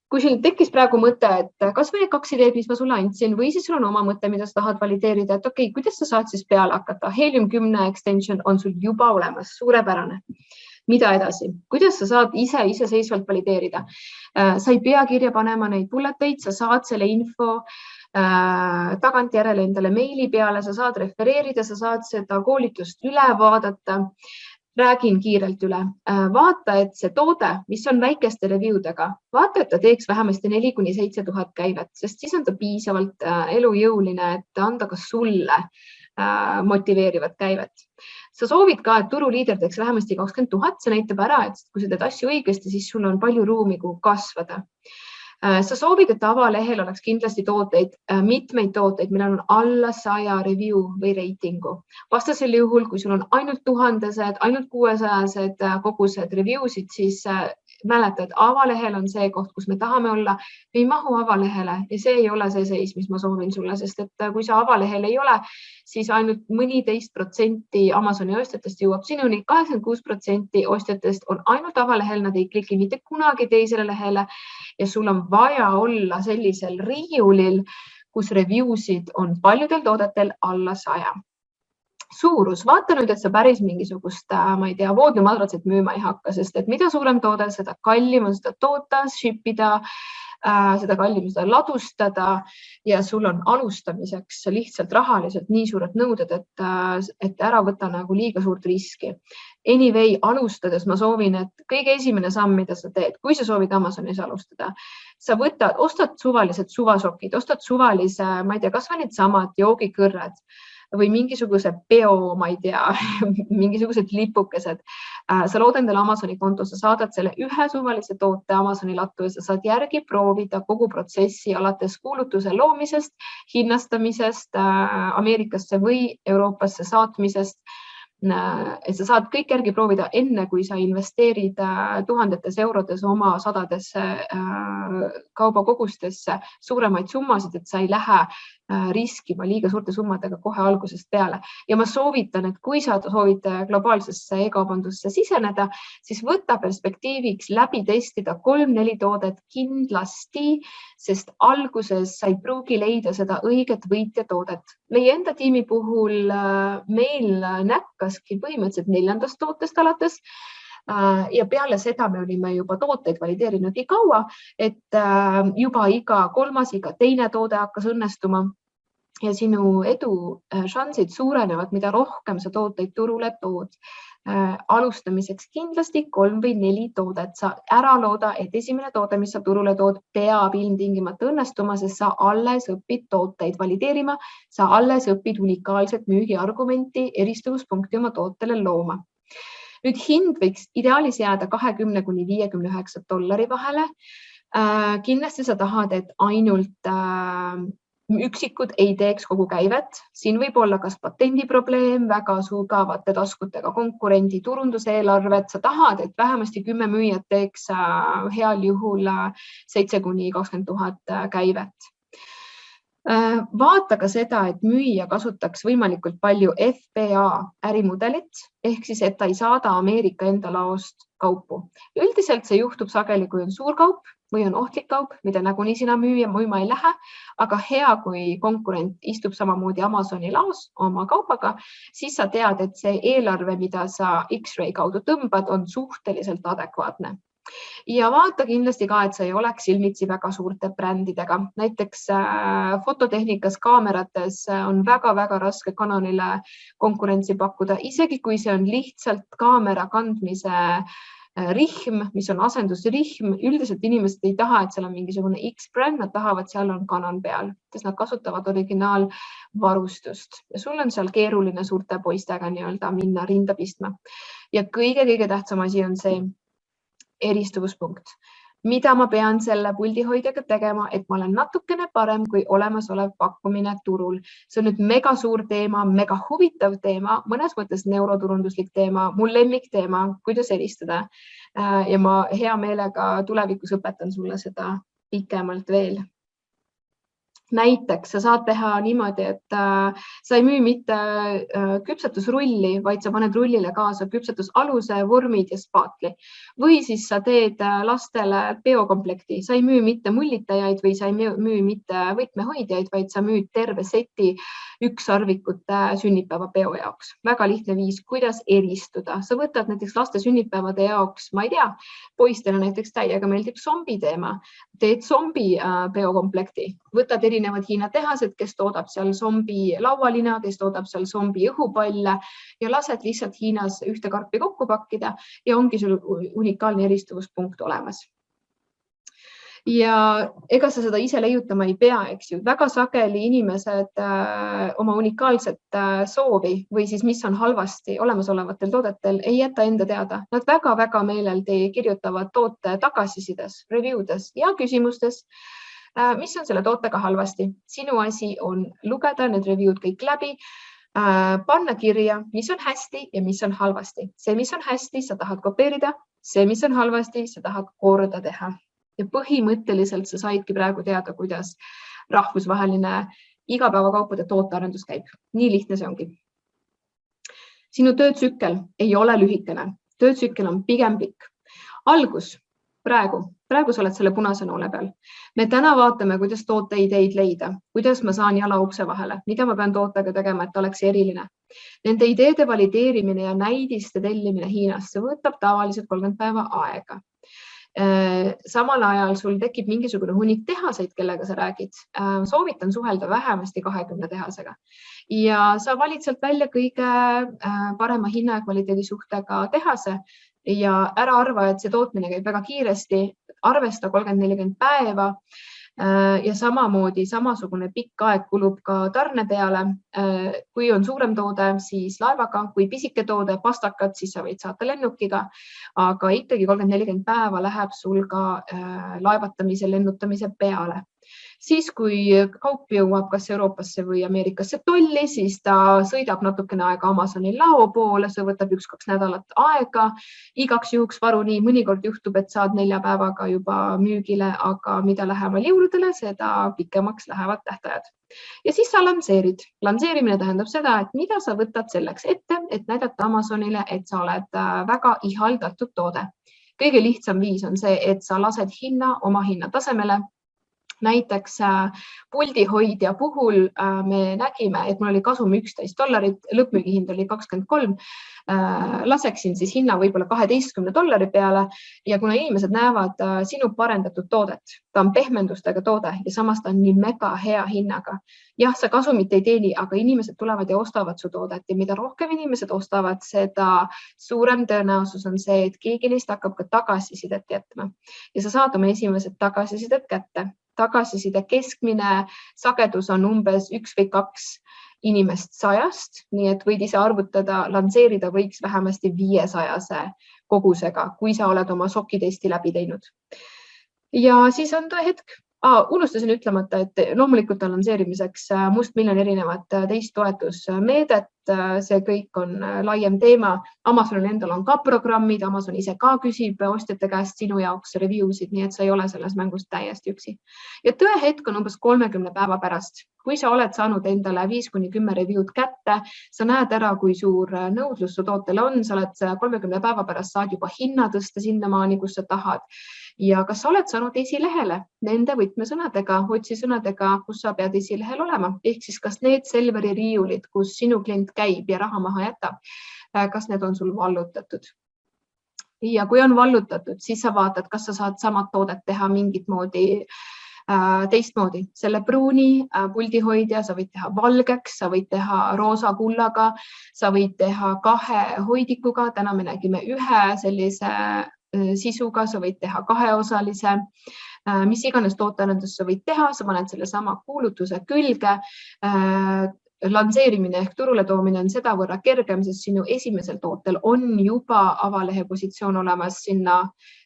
Kui sul tekkis praegu mõte, et kas või 2 ideed, mis ma sulle andsin, või siis sul on oma mõte, mida sa tahad valideerida, et okei, kuidas sa saad siis peale hakata? Helium 10 extension on sul juba olemas, suurepärane. Mida edasi? Kuidas sa saad iseseisvalt valideerida? Sa ei pea kirja panema neid bulleteid, sa saad selle info tagantjärele endale meili peale, sa saad refereerida, sa saad seda koolitust üle vaadata. Räägin kiirelt üle. Vaata, et see toode, mis on väikeste reviewdega, vaata, et ta teeks vähemasti 4-7 000 käivet, sest siis on ta piisavalt elujõuline, et anda ka sulle motiveerivat käivet. Sa soovid ka, et turuliider teeks vähemasti 20 000, see näitab ära, et kui sa teed asju õigesti, siis sul on palju ruumi, kuhu kasvada. Sa soovid, et avalehel oleks kindlasti tooteid, mitmeid tooteid, millel on alla 100 review või reitingu. Vastasel juhul, kui sul on ainult 1000-sed, ainult 600-sed kogused reviewsid, siis mäleta, et avalehel on see koht, kus me tahame olla. Me ei mahu avalehele ja see ei ole see seis, mis ma soovin sulle, sest et kui sa avalehel ei ole, siis ainult mõniteist protsenti Amazoni ostjatest jõuab sinuni. 86% ostjatest on ainult avalehel, nad ei kliki mitte kunagi teisele lehele ja sul on vaja olla sellisel riiulil, kus reviewsid on paljudel toodetel alla 100. Suurus, vaata nüüd, et sa päris mingisugust, ma ei tea, voodimadratsit müüma ei hakka, sest et mida suurem toode, seda kallim on seda toota, shipida, seda kallim seda ladustada ja sul on alustamiseks lihtsalt rahaliselt nii suured nõuded, et ära võta nagu liiga suurt riski. Anyway, alustades ma soovin, et kõige esimene samm, mida sa teed, kui sa soovid Amazonis alustada, sa ostad suvalised suvasokid, ostad suvalise, ma ei tea, kas või need samad joogikõrred või mingisuguse peo, ma ei tea, mingisugused lipukesed. Sa lood endale Amazoni konto, sa saadad selle ühe suvalise toote Amazoni lattu ja sa saad järgi proovida kogu protsessi alates kuulutuse loomisest, hinnastamisest, Ameerikasse või Euroopasse saatmisest. Et sa saad kõik järgi proovida enne, kui sa investeerid tuhandetes eurodes oma sadadesse kaubakogustesse suuremaid summasid, et sa ei lähe riskima liiga suurte summadega kohe algusest peale. Ja ma soovitan, et kui sa soovid globaalsesse e-kaubandusse siseneda, siis võta perspektiiviks läbi testida 3-4 toodet kindlasti, sest alguses sa ei pruugi leida seda õiget võitjatoodet. Meie enda tiimi puhul meil näkkaski põhimõtteliselt 4. tootest alates ja peale seda me olime juba tooteid valideerinud nii kaua, et juba iga 3., iga 2. toode hakkas õnnestuma ja sinu edu šansid suurenevad, mida rohkem sa tooteid turule tood. Alustamiseks kindlasti 3 või 4 toodet. Sa ära looda, et esimene toode, mis sa turule tood, peab ilmtingimata õnnestuma, sest sa alles õpid tooteid valideerima, sa alles õpid unikaalset müügiargumenti, eristuvuspunkti oma tootele looma. Nüüd hind võiks ideaalis jääda $20–59 vahele. Kindlasti sa tahad, et ainult üksikud ei teeks kogu käivet. Siin võib olla kas patendiprobleem, väga sugavate taskutega konkurendi turunduseelarvet. Sa tahad, et vähemasti 10 müüjat teeks heal juhul 7–20 000 käivet. Vaata ka seda, et müüja kasutaks võimalikult palju FBA ärimudelit, ehk siis, et ta ei saada Ameerika enda laost kaupu. Üldiselt see juhtub sageli, kui on suur kaup või on ohtlik kaup, mida nagunii sina müüma ei lähe, aga hea, kui konkurent istub samamoodi Amazoni laos oma kaupaga, siis sa tead, et see eelarve, mida sa X-Ray kaudu tõmbad, on suhteliselt adekvaatne. Ja vaata kindlasti ka, et sa ei oleks silmitsi väga suurte brändidega. Näiteks fototehnikas, kaamerates on väga-väga raske Canonile konkurentsi pakkuda, isegi kui see on lihtsalt kaamera kandmise rihm, mis on asendusrihm. Üldiselt inimesed ei taha, et seal on mingisugune X-bränd, nad tahavad, seal on Canon peal, sest nad kasutavad originaalvarustust ja sul on seal keeruline suurte poistega minna rinda pistma. Ja kõige tähtsam asi on see eristuvuspunkt. Mida ma pean selle puldihoidjaga tegema, et ma olen natukene parem kui olemasolev pakkumine turul. See on nüüd mega suur teema, mega huvitav teema, mõnes mõttes neuroturunduslik teema, mul lemmik teema, kuidas eristada. Ja ma hea meelega tulevikus õpetan sulle seda pikemalt veel. Näiteks sa saad teha niimoodi, et sa ei müü mitte küpsetusrulli, vaid sa paned rullile kaasa küpsetusaluse, vormid ja spaatli. Või siis sa teed lastele peokomplekti. Sa ei müü mitte mullitajaid või sa ei müü mitte võtmehoidjaid, vaid sa müüd terve seti ükssarvikute sünnipäeva peo jaoks. Väga lihtne viis, kuidas eristuda. Sa võtad näiteks laste sünnipäevade jaoks, ma ei tea, poistele näiteks täiega meeldib zombi teema. Teed zombi peokomplekti, võtad erinevaid erinevad Hiina tehased, kes toodab seal zombi laualina, kes toodab seal zombi õhupalle ja lased lihtsalt Hiinas ühte karpi kokku pakkida ja ongi sul unikaalne eristuvuspunkt olemas. Ja ega sa seda ise leiutama ei pea, eks ju. Väga sageli inimesed oma unikaalset soovi või siis mis on halvasti olemasolevatel toodetel ei jäta enda teada. Nad väga-väga meeleldi kirjutavad toote tagasisides, reviewdes ja küsimustes, mis on selle tootega halvasti. Sinu asi on lugeda need review'd kõik läbi, panna kirja, mis on hästi ja mis on halvasti. See, mis on hästi, sa tahad kopeerida, see, mis on halvasti, sa tahad korda teha. Ja põhimõtteliselt sa saidki praegu teada, kuidas rahvusvaheline igapäevakaupade tootearendus käib. Nii lihtne see ongi. Sinu töötsükkel ei ole lühikene. Töötsükkel on pigem pikk. Algus praegu sa oled selle punase noole peal. Me täna vaatame, kuidas tooteideid leida, kuidas ma saan jala ukse vahele, mida ma pean tootega tegema, et oleks eriline. Nende ideede valideerimine ja näidiste tellimine Hiinasse võtab tavaliselt 30 päeva aega. Samal ajal sul tekib mingisugune hunnik tehaseid, kellega sa räägid. Soovitan suhelda vähemasti 20 tehasega ja sa valid sealt välja kõige parema hinna ja kvaliteedi suhtega tehase ja ära arva, et see tootmine käib väga kiiresti, arvesta 30-40 päeva ja samamoodi samasugune pikk aeg kulub ka tarne peale. Kui on suurem toode, siis laevaga, kui pisike toode, pastakad, siis sa võid saata lennukiga, aga ikkagi 30-40 päeva läheb sul ka laevatamise, lennutamise peale. Siis, kui kaup jõuab kas Euroopasse või Ameerikasse tolli, siis ta sõidab natukene aega Amazoni lao poole, see võtab 1-2 nädalat aega. Igaks juhuks varu nii, mõnikord juhtub, et saad 4 päevaga juba müügile, aga mida lähemal jõuludele, seda pikemaks lähevad tähtajad. Ja siis sa lansseerid. Lansseerimine tähendab seda, et mida sa võtad selleks ette, et näidata Amazonile, et sa oled väga ihaldatud toode. Kõige lihtsam viis on see, et sa lased hinna oma hinnatasemele. Näiteks puldihoidja puhul me nägime, et mul oli kasum $11, lõppmüügihind oli 23. Laseksin siis hinna võib-olla $12 peale ja kuna inimesed näevad sinu parendatud toodet, ta on pehmendustega toode ja samas ta on nii mega hea hinnaga. Jah, sa kasumit ei teeni, aga inimesed tulevad ja ostavad su toodet ja mida rohkem inimesed ostavad, seda suurem tõenäosus on see, et keegi neist hakkab ka tagasisidet jätma ja sa saad oma esimesed tagasisidet kätte. Tagasiside keskmine sagedus on umbes 1 või 2 inimest 100, nii et võid ise arvutada, lansseerida võiks vähemasti 500 kogusega, kui sa oled oma sokitesti läbi teinud. Ja siis on tõe hetk. Unustasin ütlemata, et loomulikult on lansseerimiseks mustmiljon erinevat teist toetusmeedet. See kõik on laiem teema. Amazonil endal on ka programmid, Amazon ise ka küsib ostjate käest sinu jaoks reviewsid, nii et sa ei ole selles mängus täiesti üksi. Ja tõe hetk on umbes 30 päeva pärast. Kui sa oled saanud endale 5-10 review'd kätte, sa näed ära, kui suur nõudlus su tootele on, sa oled 30 päeva pärast saad juba hinna tõsta sinnamaani, kus sa tahad. Ja kas sa oled saanud esilehele nende võtmesõnadega, otsisõnadega, kus sa pead esilehel olema? Ehk siis kas need Selveri riiulid, kus sinu klient käib ja raha maha jätab, kas need on sul vallutatud? Ja kui on vallutatud, siis sa vaatad, kas sa saad samad toodet teha mingit moodi teistmoodi. Selle pruuni puldihoidja sa võid teha valgeks, sa võid teha roosa kullaga, sa võid teha 2 hoidikuga. Täna me nägime 1 sellise sisuga, sa võid teha 2-osalise, mis iganes tootearendus sa võid teha, sa paned selle sama kuulutuse külge. Lansseerimine ehk turule toomine on seda võrra kergem, sest sinu esimesel tootel on juba avalehe positsioon olemas, sinna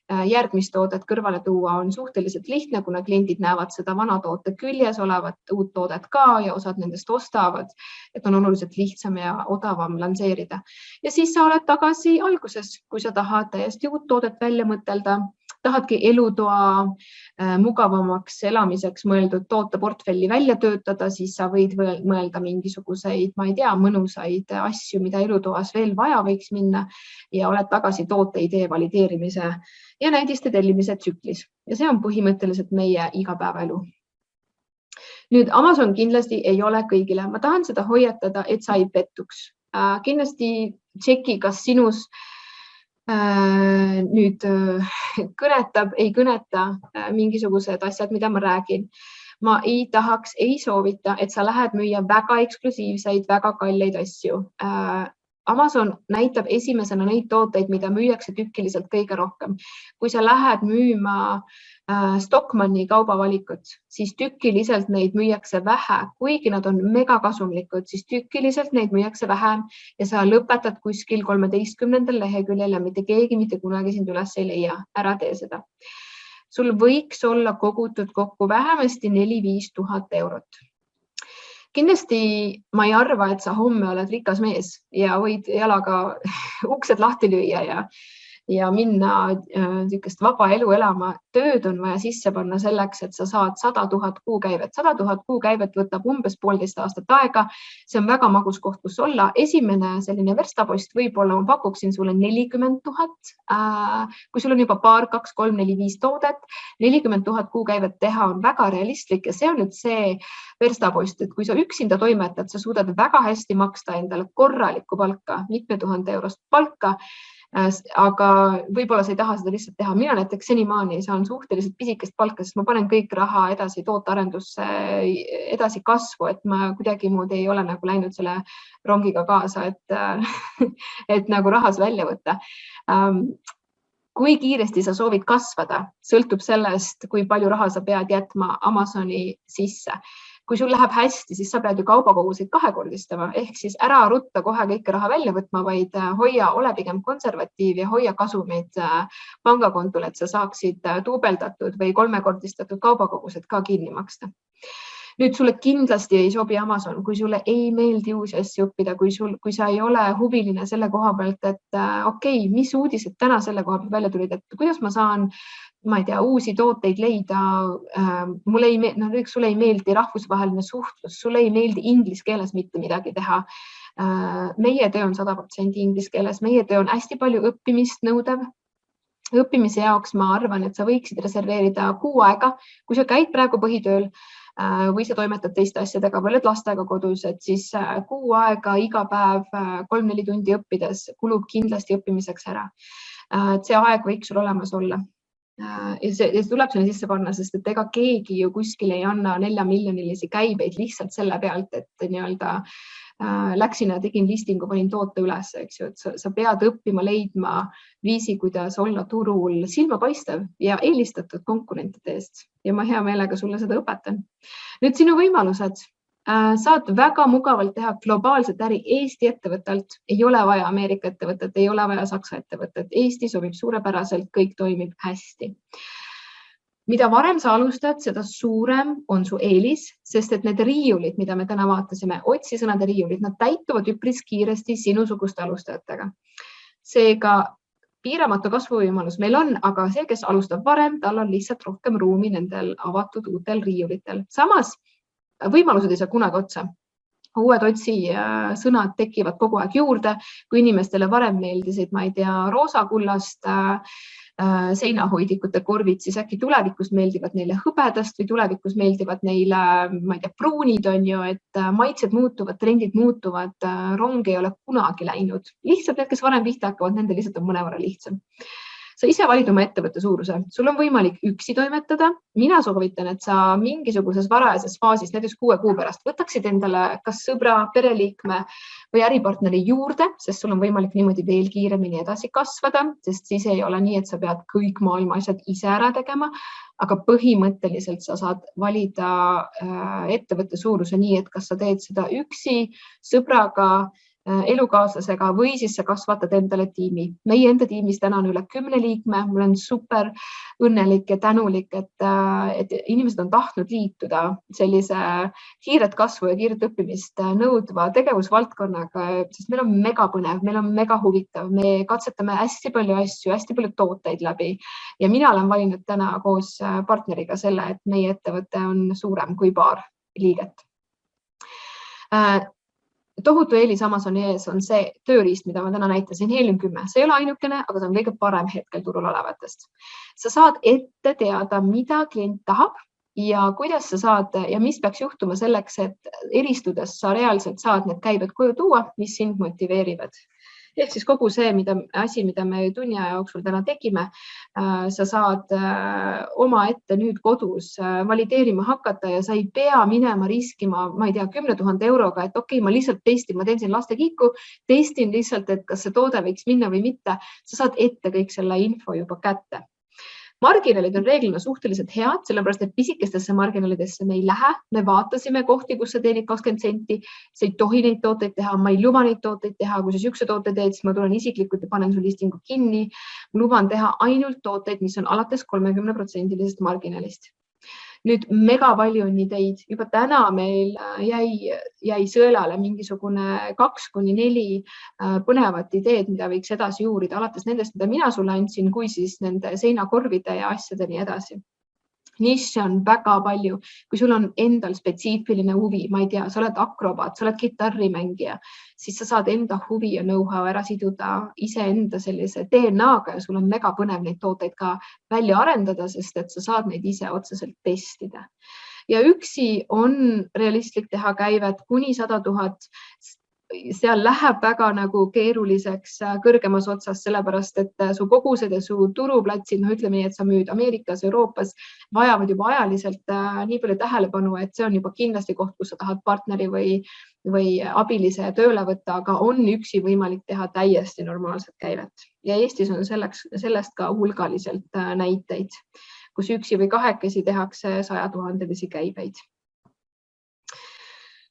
järgmist toodet kõrvale tuua on suhteliselt lihtne, kuna kliendid näevad seda vana toote küljes olevat uut toodet ka ja osad nendest ostavad, et on oluliselt lihtsam ja odavam lansseerida. Ja siis sa oled tagasi alguses, kui sa tahad täiesti uut toodet välja mõtelda, tahadki elutoa mugavamaks elamiseks mõeldud tooteportfelli välja töötada, siis sa võid mõelda mingisuguseid, ma ei tea, mõnusaid asju, mida elutoas veel vaja võiks minna ja oled tagasi tooteidee valideerimise ja näidiste tellimise tsüklis. Ja see on põhimõtteliselt meie igapäevaelu. Nüüd Amazon kindlasti ei ole kõigile. Ma tahan seda hoiatada, et sa ei pettuks. Kindlasti tšeki, kas sinus Nüüd kõnetab, ei kõneta mingisugused asjad, mida ma räägin. Ma ei tahaks, ei soovita, et sa lähed müüa väga eksklusiivseid, väga kalleid asju. Amazon näitab esimesena neid tooteid, mida müüakse tükiliselt kõige rohkem. Kui sa lähed müüma Stockmanni kaubavalikut, siis tükiliselt neid müüakse vähe, kuigi nad on megakasumlikud, siis tükiliselt neid müüakse vähem ja sa lõpetad kuskil 13. leheküljel ja mitte keegi mitte kunagi sind üles ei leia. Ära tee seda. Sul võiks olla kogutud kokku vähemasti 4-5 tuhat eurot. Kindlasti ma ei arva, et sa homme oled rikas mees ja võid jalaga uksed lahti lüüa ja minna niisugust vaba elu elama. Tööd on vaja sisse panna selleks, et sa saad 100 000 kuukäivet. 100 000 kuukäivet võtab umbes 1,5 aastat aega. See on väga magus koht, kus olla. Esimene selline verstapost võib-olla ma pakuksin sulle 40 000. Kui sul on juba paar, 2, 3, 4, 5 toodet, 40 000 kuukäivet teha on väga realistlik ja see on nüüd see verstapost, et kui sa üksinda toimetad, sa suudad väga hästi maksta endale korralikku palka, mitme tuhande eurost palka. Aga võib-olla sa ei taha seda lihtsalt teha. Mina näiteks senimaani saan suhteliselt pisikest palka, sest ma panen kõik raha edasi tootearendusse, edasi kasvu, et ma kuidagi muud ei ole nagu läinud selle rongiga kaasa, et nagu rahas välja võtta. Kui kiiresti sa soovid kasvada, sõltub sellest, kui palju raha sa pead jätma Amazoni sisse. Kui sul läheb hästi, siis sa pead ju kaubakoguseid kahekordistama, ehk siis ära rutta kohe kõike raha välja võtma, vaid ole pigem konservatiiv ja hoia kasumeid pangakontol, et sa saaksid duubeldatud või 3-kordistatud kaubakogused ka kinni maksta. Nüüd sulle kindlasti ei sobi Amazon, kui sulle ei meeldi uusi asju õppida, kui sa ei ole huviline selle koha pealt, et okei, mis uudised täna selle koha pealt välja tulid, et kuidas ma saan, ma ei tea, uusi tooteid leida. Sulle ei meeldi rahvusvaheline suhtlus, sulle ei meeldi inglise keeles mitte midagi teha. Meie töö on 100% inglise keeles, meie töö on hästi palju õppimist nõudev. Õppimise jaoks ma arvan, et sa võiksid reserveerida kuu aega, kui sa käid praegu põhitööl või sa toimetad teiste asjadega, või oled lastega kodus, et siis kuu aega iga päev 3-4 tundi õppides kulub kindlasti õppimiseks ära. See aeg võiks sul olemas olla. Ja see tuleb sinna sisse panna, sest et ega keegi ju kuskil ei anna 4-miljonilisi käibeid lihtsalt selle pealt, et nii-öelda läksin ja tegin listingu, panin toote üles, eks ju, et sa pead õppima leidma viisi, kuidas olla turul silmapaistev ja eelistatud konkurentide eest. Ja ma hea meelega sulle seda õpetan. Nüüd sinu võimalused. Saad väga mugavalt teha globaalset äri Eesti ettevõttelt. Ei ole vaja Ameerika ettevõtet, ei ole vaja Saksa ettevõtet. Eesti sobib suurepäraselt, kõik toimib hästi. Mida varem sa alustad, seda suurem on su eelis, sest et need riiulid, mida me täna vaatasime, otsisõnade riiulid, nad täituvad üpris kiiresti sinusuguste alustajatega. Seega piiramatu kasvuvõimalus meil on, aga see, kes alustab varem, tal on lihtsalt rohkem ruumi nendel avatud uutel riiulitel. Samas võimalused ei saa kunagi otsa. Uued otsisõnad tekivad kogu aeg juurde, kui inimestele varem meeldisid, ma ei tea, roosakullast seinahoidikute korvid, siis äkki tulevikus meeldivad neile hõbedast või tulevikus meeldivad neile, ma ei tea, pruunid on ju, et maitsed muutuvad, trendid muutuvad, rong ei ole kunagi läinud. Lihtsalt need, kes varem pihta hakkavad, nende lihtsalt on mõnevõrra lihtsam. Sa ise valid oma ettevõtte suuruse. Sul on võimalik üksi toimetada. Mina soovitan, et sa mingisuguses varajases faasis, näiteks 6 kuu pärast, võtaksid endale kas sõbra, pereliikme või äripartneri juurde, sest sul on võimalik niimoodi veel kiiremini edasi kasvada, sest siis ei ole nii, et sa pead kõik maailma asjad ise ära tegema, aga põhimõtteliselt sa saad valida ettevõtte suuruse nii, et kas sa teed seda üksi, sõbraga, elukaaslasega või siis sa kasvatad endale tiimi. Meie enda tiimis täna on üle 10 liikme. Mul on super õnnelik ja tänulik, et inimesed on tahtnud liituda sellise kiiret kasvu ja kiiret õppimist nõudva tegevusvaldkonnaga, sest meil on mega põnev, meil on mega huvitav. Me katsetame hästi palju asju, hästi palju tooteid läbi ja mina olen valinud täna koos partneriga selle, et meie ettevõte on suurem kui paar liiget. Tohutu eelis Amazoni ees on see tööriist, mida ma täna näitasin, Helium 10. See ei ole ainukene, aga see on kõige parem hetkel turul olevatest. Sa saad ette teada, mida klient tahab ja kuidas sa saad ja mis peaks juhtuma selleks, et eristudes sa reaalselt saad need käibed koju tuua, mis sind motiveerivad. Ehk siis kogu see mida me tunni aja jooksul täna tegime, sa saad omaette nüüd kodus valideerima hakata ja sa ei pea minema riskima, ma ei tea, 10 000 euroga, et okei, ma lihtsalt testin, ma teen siin lastekiiku, testin lihtsalt, et kas see toode võiks minna või mitte. Sa saad ette kõik selle info juba kätte. Marginalid on reeglina suhteliselt head, sellepärast et pisikestesse marginalidesse me ei lähe. Me vaatasime kohti, kus sa teenid 20 senti. Sa ei tohi neid tooteid teha, ma ei luba neid tooteid teha. Kui sa sükse toote teed, siis ma tulen isiklikult ja panen su listingu kinni. Ma luban teha ainult tooteid, mis on alates 30% marginalist. Nüüd mega palju on ideid. Juba täna meil jäi sõelale mingisugune 2 kuni 4 põnevat ideed, mida võiks edasi uurida, alates nendest, mida mina sulle andsin, kui siis nende seinakorvide ja asjade nii edasi. Nišše on väga palju. Kui sul on endal spetsiifiline huvi, ma ei tea, sa oled akrobaat, sa oled kitarrimängija, siis sa saad enda huvi ja know-how ära siduda iseenda sellise DNA-ga ja sul on mega põnev neid tooteid ka välja arendada, sest et sa saad neid ise otseselt testida. Ja üksi on realistlik teha käivet kuni 100 000. Seal läheb väga nagu keeruliseks kõrgemas otsas, sellepärast et su kogused ja su turuplatsid, ütleme nii, et sa müüd Ameerikas, Euroopas, vajavad juba ajaliselt nii palju tähelepanu, et see on juba kindlasti koht, kus sa tahad partneri või abilise tööle võtta, aga on üksi võimalik teha täiesti normaalset käivet. Ja Eestis on sellest ka hulgaliselt näiteid, kus üksi või kahekesi tehakse 100 000-lisi käibeid.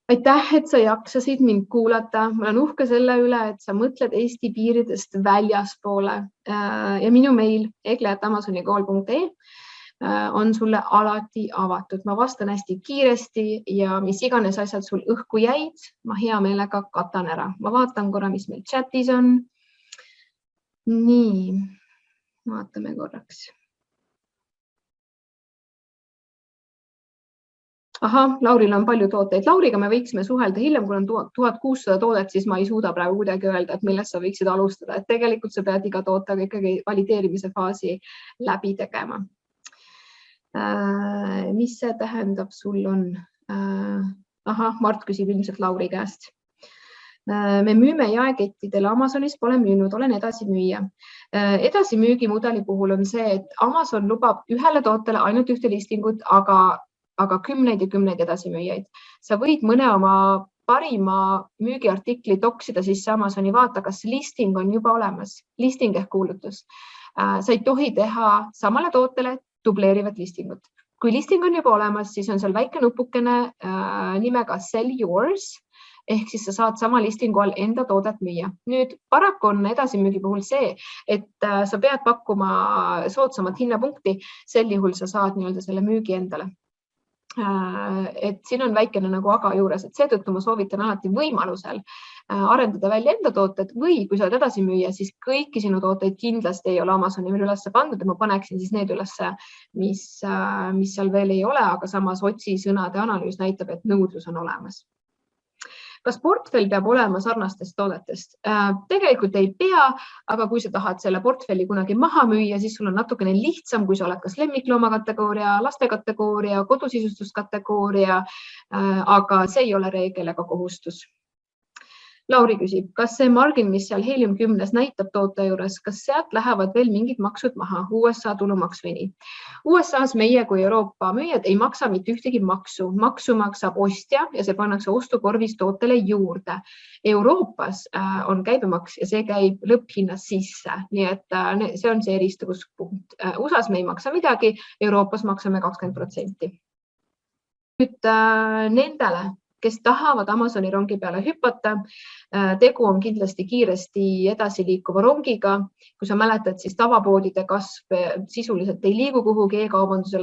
Aitäh, et sa jaksasid mind kuulata. Ma olen uhke selle üle, et sa mõtled Eesti piiridest väljaspoole ja minu meil egle@amazonikool.ee on sulle alati avatud. Ma vastan hästi kiiresti ja mis iganes asjad sul õhku jäid, ma hea meelega katan ära. Ma vaatan korra, mis meil chatis on. Nii, vaatame korraks. Aha, Lauril on palju tooteid. Lauriga me võiksime suhelda hiljem, kui on 1600 toodet, siis ma ei suuda praegu kuidagi öelda, et millest sa võiksid alustada. Et tegelikult sa pead iga tootega ikkagi valideerimise faasi läbi tegema. Mis see tähendab sul on? Aha, Mart küsib ilmselt Lauri käest. Me müüme jaekettidele Amazonis, pole müünud, olen edasimüüja. Edasimüügimudeli puhul on see, et Amazon lubab ühele tootele ainult ühte listingut, aga kümneid ja kümneid edasimüüjaid. Sa võid mõne oma parima müügiartikli toksida sisse Amazoni, vaata, kas listing on juba olemas. Listing ehk kuulutus. Sa ei tohi teha samale tootele dubleerivat listingut. Kui listing on juba olemas, siis on seal väike nupukene nimega Sell Yours, ehk siis sa saad sama listingu all enda toodet müüa. Nüüd paraku on edasimüügi puhul see, et sa pead pakkuma soodsamat hinnapunkti, sel juhul sa saad nii-öelda selle müügi endale. Et siin on väikene nagu aga juures, et seetõttu ma soovitan alati võimalusel arendada välja enda tooted või kui sa oled edasi müüa, siis kõiki sinu tooteid kindlasti ei ole Amazoni veel üles pandud ja ma paneksin siis need üles, mis seal veel ei ole, aga samas otsisõnade analüüs näitab, et nõudlus on olemas. Kas portfell peab olema sarnastest toodetest? Tegelikult ei pea, aga kui sa tahad selle portfelli kunagi maha müüa, siis sul on natukene lihtsam, kui sa oled kas lemmiklooma kategooria, laste kategooria, kodusisustuskategooria, aga see ei ole reegel ega kohustus. Lauri küsib, kas see margin, mis seal Helium 10 näitab toote juures, kas sealt lähevad veel mingid maksud maha, USA tulumaks või nii? USA-s meie kui Euroopa müüjad ei maksa mitte ühtegi maksu. Maksu maksab ostja ja see pannakse ostukorvis tootele juurde. Euroopas on käibemaks ja see käib lõpphinnas sisse, nii et see on see eristuvuspunkt. USA-s me ei maksa midagi, Euroopas maksame 20%. Nüüd nendele, kes tahavad Amazoni rongi peale hüpata. Tegu on kindlasti kiiresti edasi liikuva rongiga. Kui sa mäletad, siis tavapoodide kasv sisuliselt ei liigu kuhugi, e-kaubanduse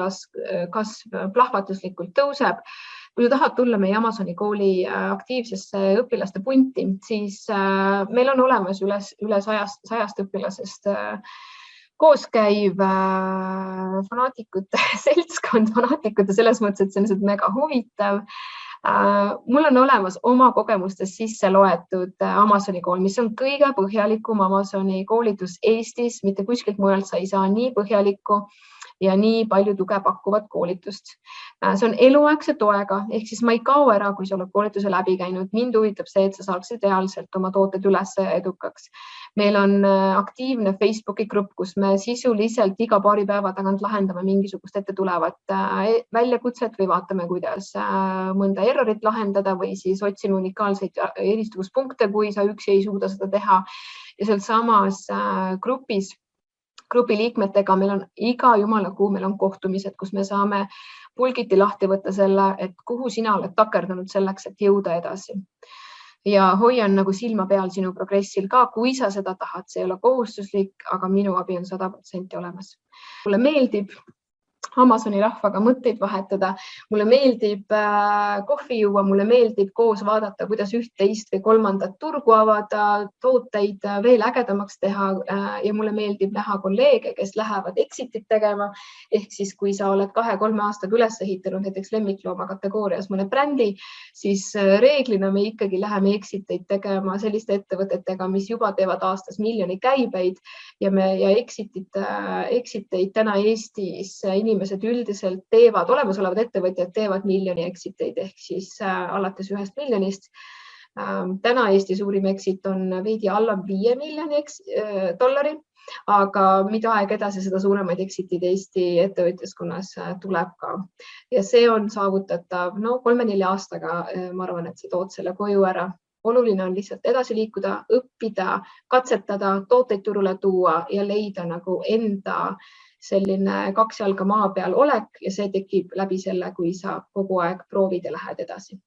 kasv plahvatuslikult tõuseb. Kui sa tahad tulla meie Amazoni kooli aktiivsesse õpilaste punti, siis meil on olemas üle 100 õpilasest koos käiv fanaatikute seltskond, fanaatikute selles mõttes, et see on mega huvitav. Mul on olemas oma kogemustest sisse loetud Amazoni kool, mis on kõige põhjalikum Amazoni koolitus Eestis, mitte kuskilt mujalt sa ei saa nii põhjalikku ja nii palju tuge pakkuvat koolitust. See on eluaegse toega, ehk siis ma ei kao ära, kui sa oled koolituse läbi käinud. Mind huvitab see, et sa saaksid reaalselt oma tooted üles edukaks. Meil on aktiivne Facebooki grupp, kus me sisuliselt iga paari päeva tagant lahendame mingisugust ette tulevat väljakutset või vaatame, kuidas mõnda errorit lahendada või siis otsime unikaalseid eristuvuspunkte, kui sa üksi ei suuda seda teha. Ja seal samas grupi liikmetega meil on iga jumala kuu, meil on kohtumised, kus me saame pulgiti lahti võtta selle, et kuhu sina oled takerdunud selleks, et jõuda edasi. Ja hoian nagu silma peal sinu progressil ka, kui sa seda tahad, see ei ole kohustuslik, aga minu abi on 100% olemas. Mulle meeldib Amazoni rahvaga mõtteid vahetada, mulle meeldib kohvi juua, mulle meeldib koos vaadata, kuidas üht, teist või kolmandat turgu avada, tooteid veel ägedamaks teha ja mulle meeldib näha kolleege, kes lähevad exitit tegema. Ehk siis, kui sa oled 2-3 aastaga üles ehitanud näiteks lemmiklooma kategoorias mõne brändi, siis reeglina me ikkagi läheme exiteid tegema selliste ettevõtetega, mis juba teevad aastas miljoni käibeid ja exiteid täna Eestis inimesed üldiselt teevad, olemasolevad ettevõtjad teevad miljoni exiteid ehk siis alates 1 miljonist. Täna Eesti suurim exit on veidi alla 5 miljoni dollari, aga mida aeg edasi, seda suuremaid exitid Eesti ettevõtjaskonnas tuleb ka. Ja see on saavutatav 3-4 aastaga, ma arvan, et sa tood selle koju ära. Oluline on lihtsalt edasi liikuda, õppida, katsetada, tooteid turule tuua ja leida nagu enda selline 2 jalga maa peal olek ja see tekib läbi selle, kui sa kogu aeg proovid ja lähed edasi.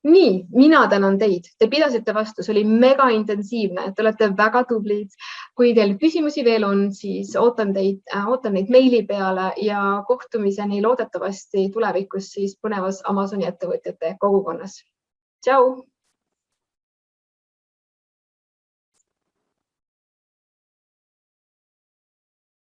Nii, mina tänan teid. Te pidasite vastu, see oli mega intensiivne, te olete väga tublid. Kui teil küsimusi veel on, siis ootan neid meili peale ja kohtumiseni loodetavasti tulevikus siis põnevas Amazoni ettevõtjate kogukonnas. Tšau!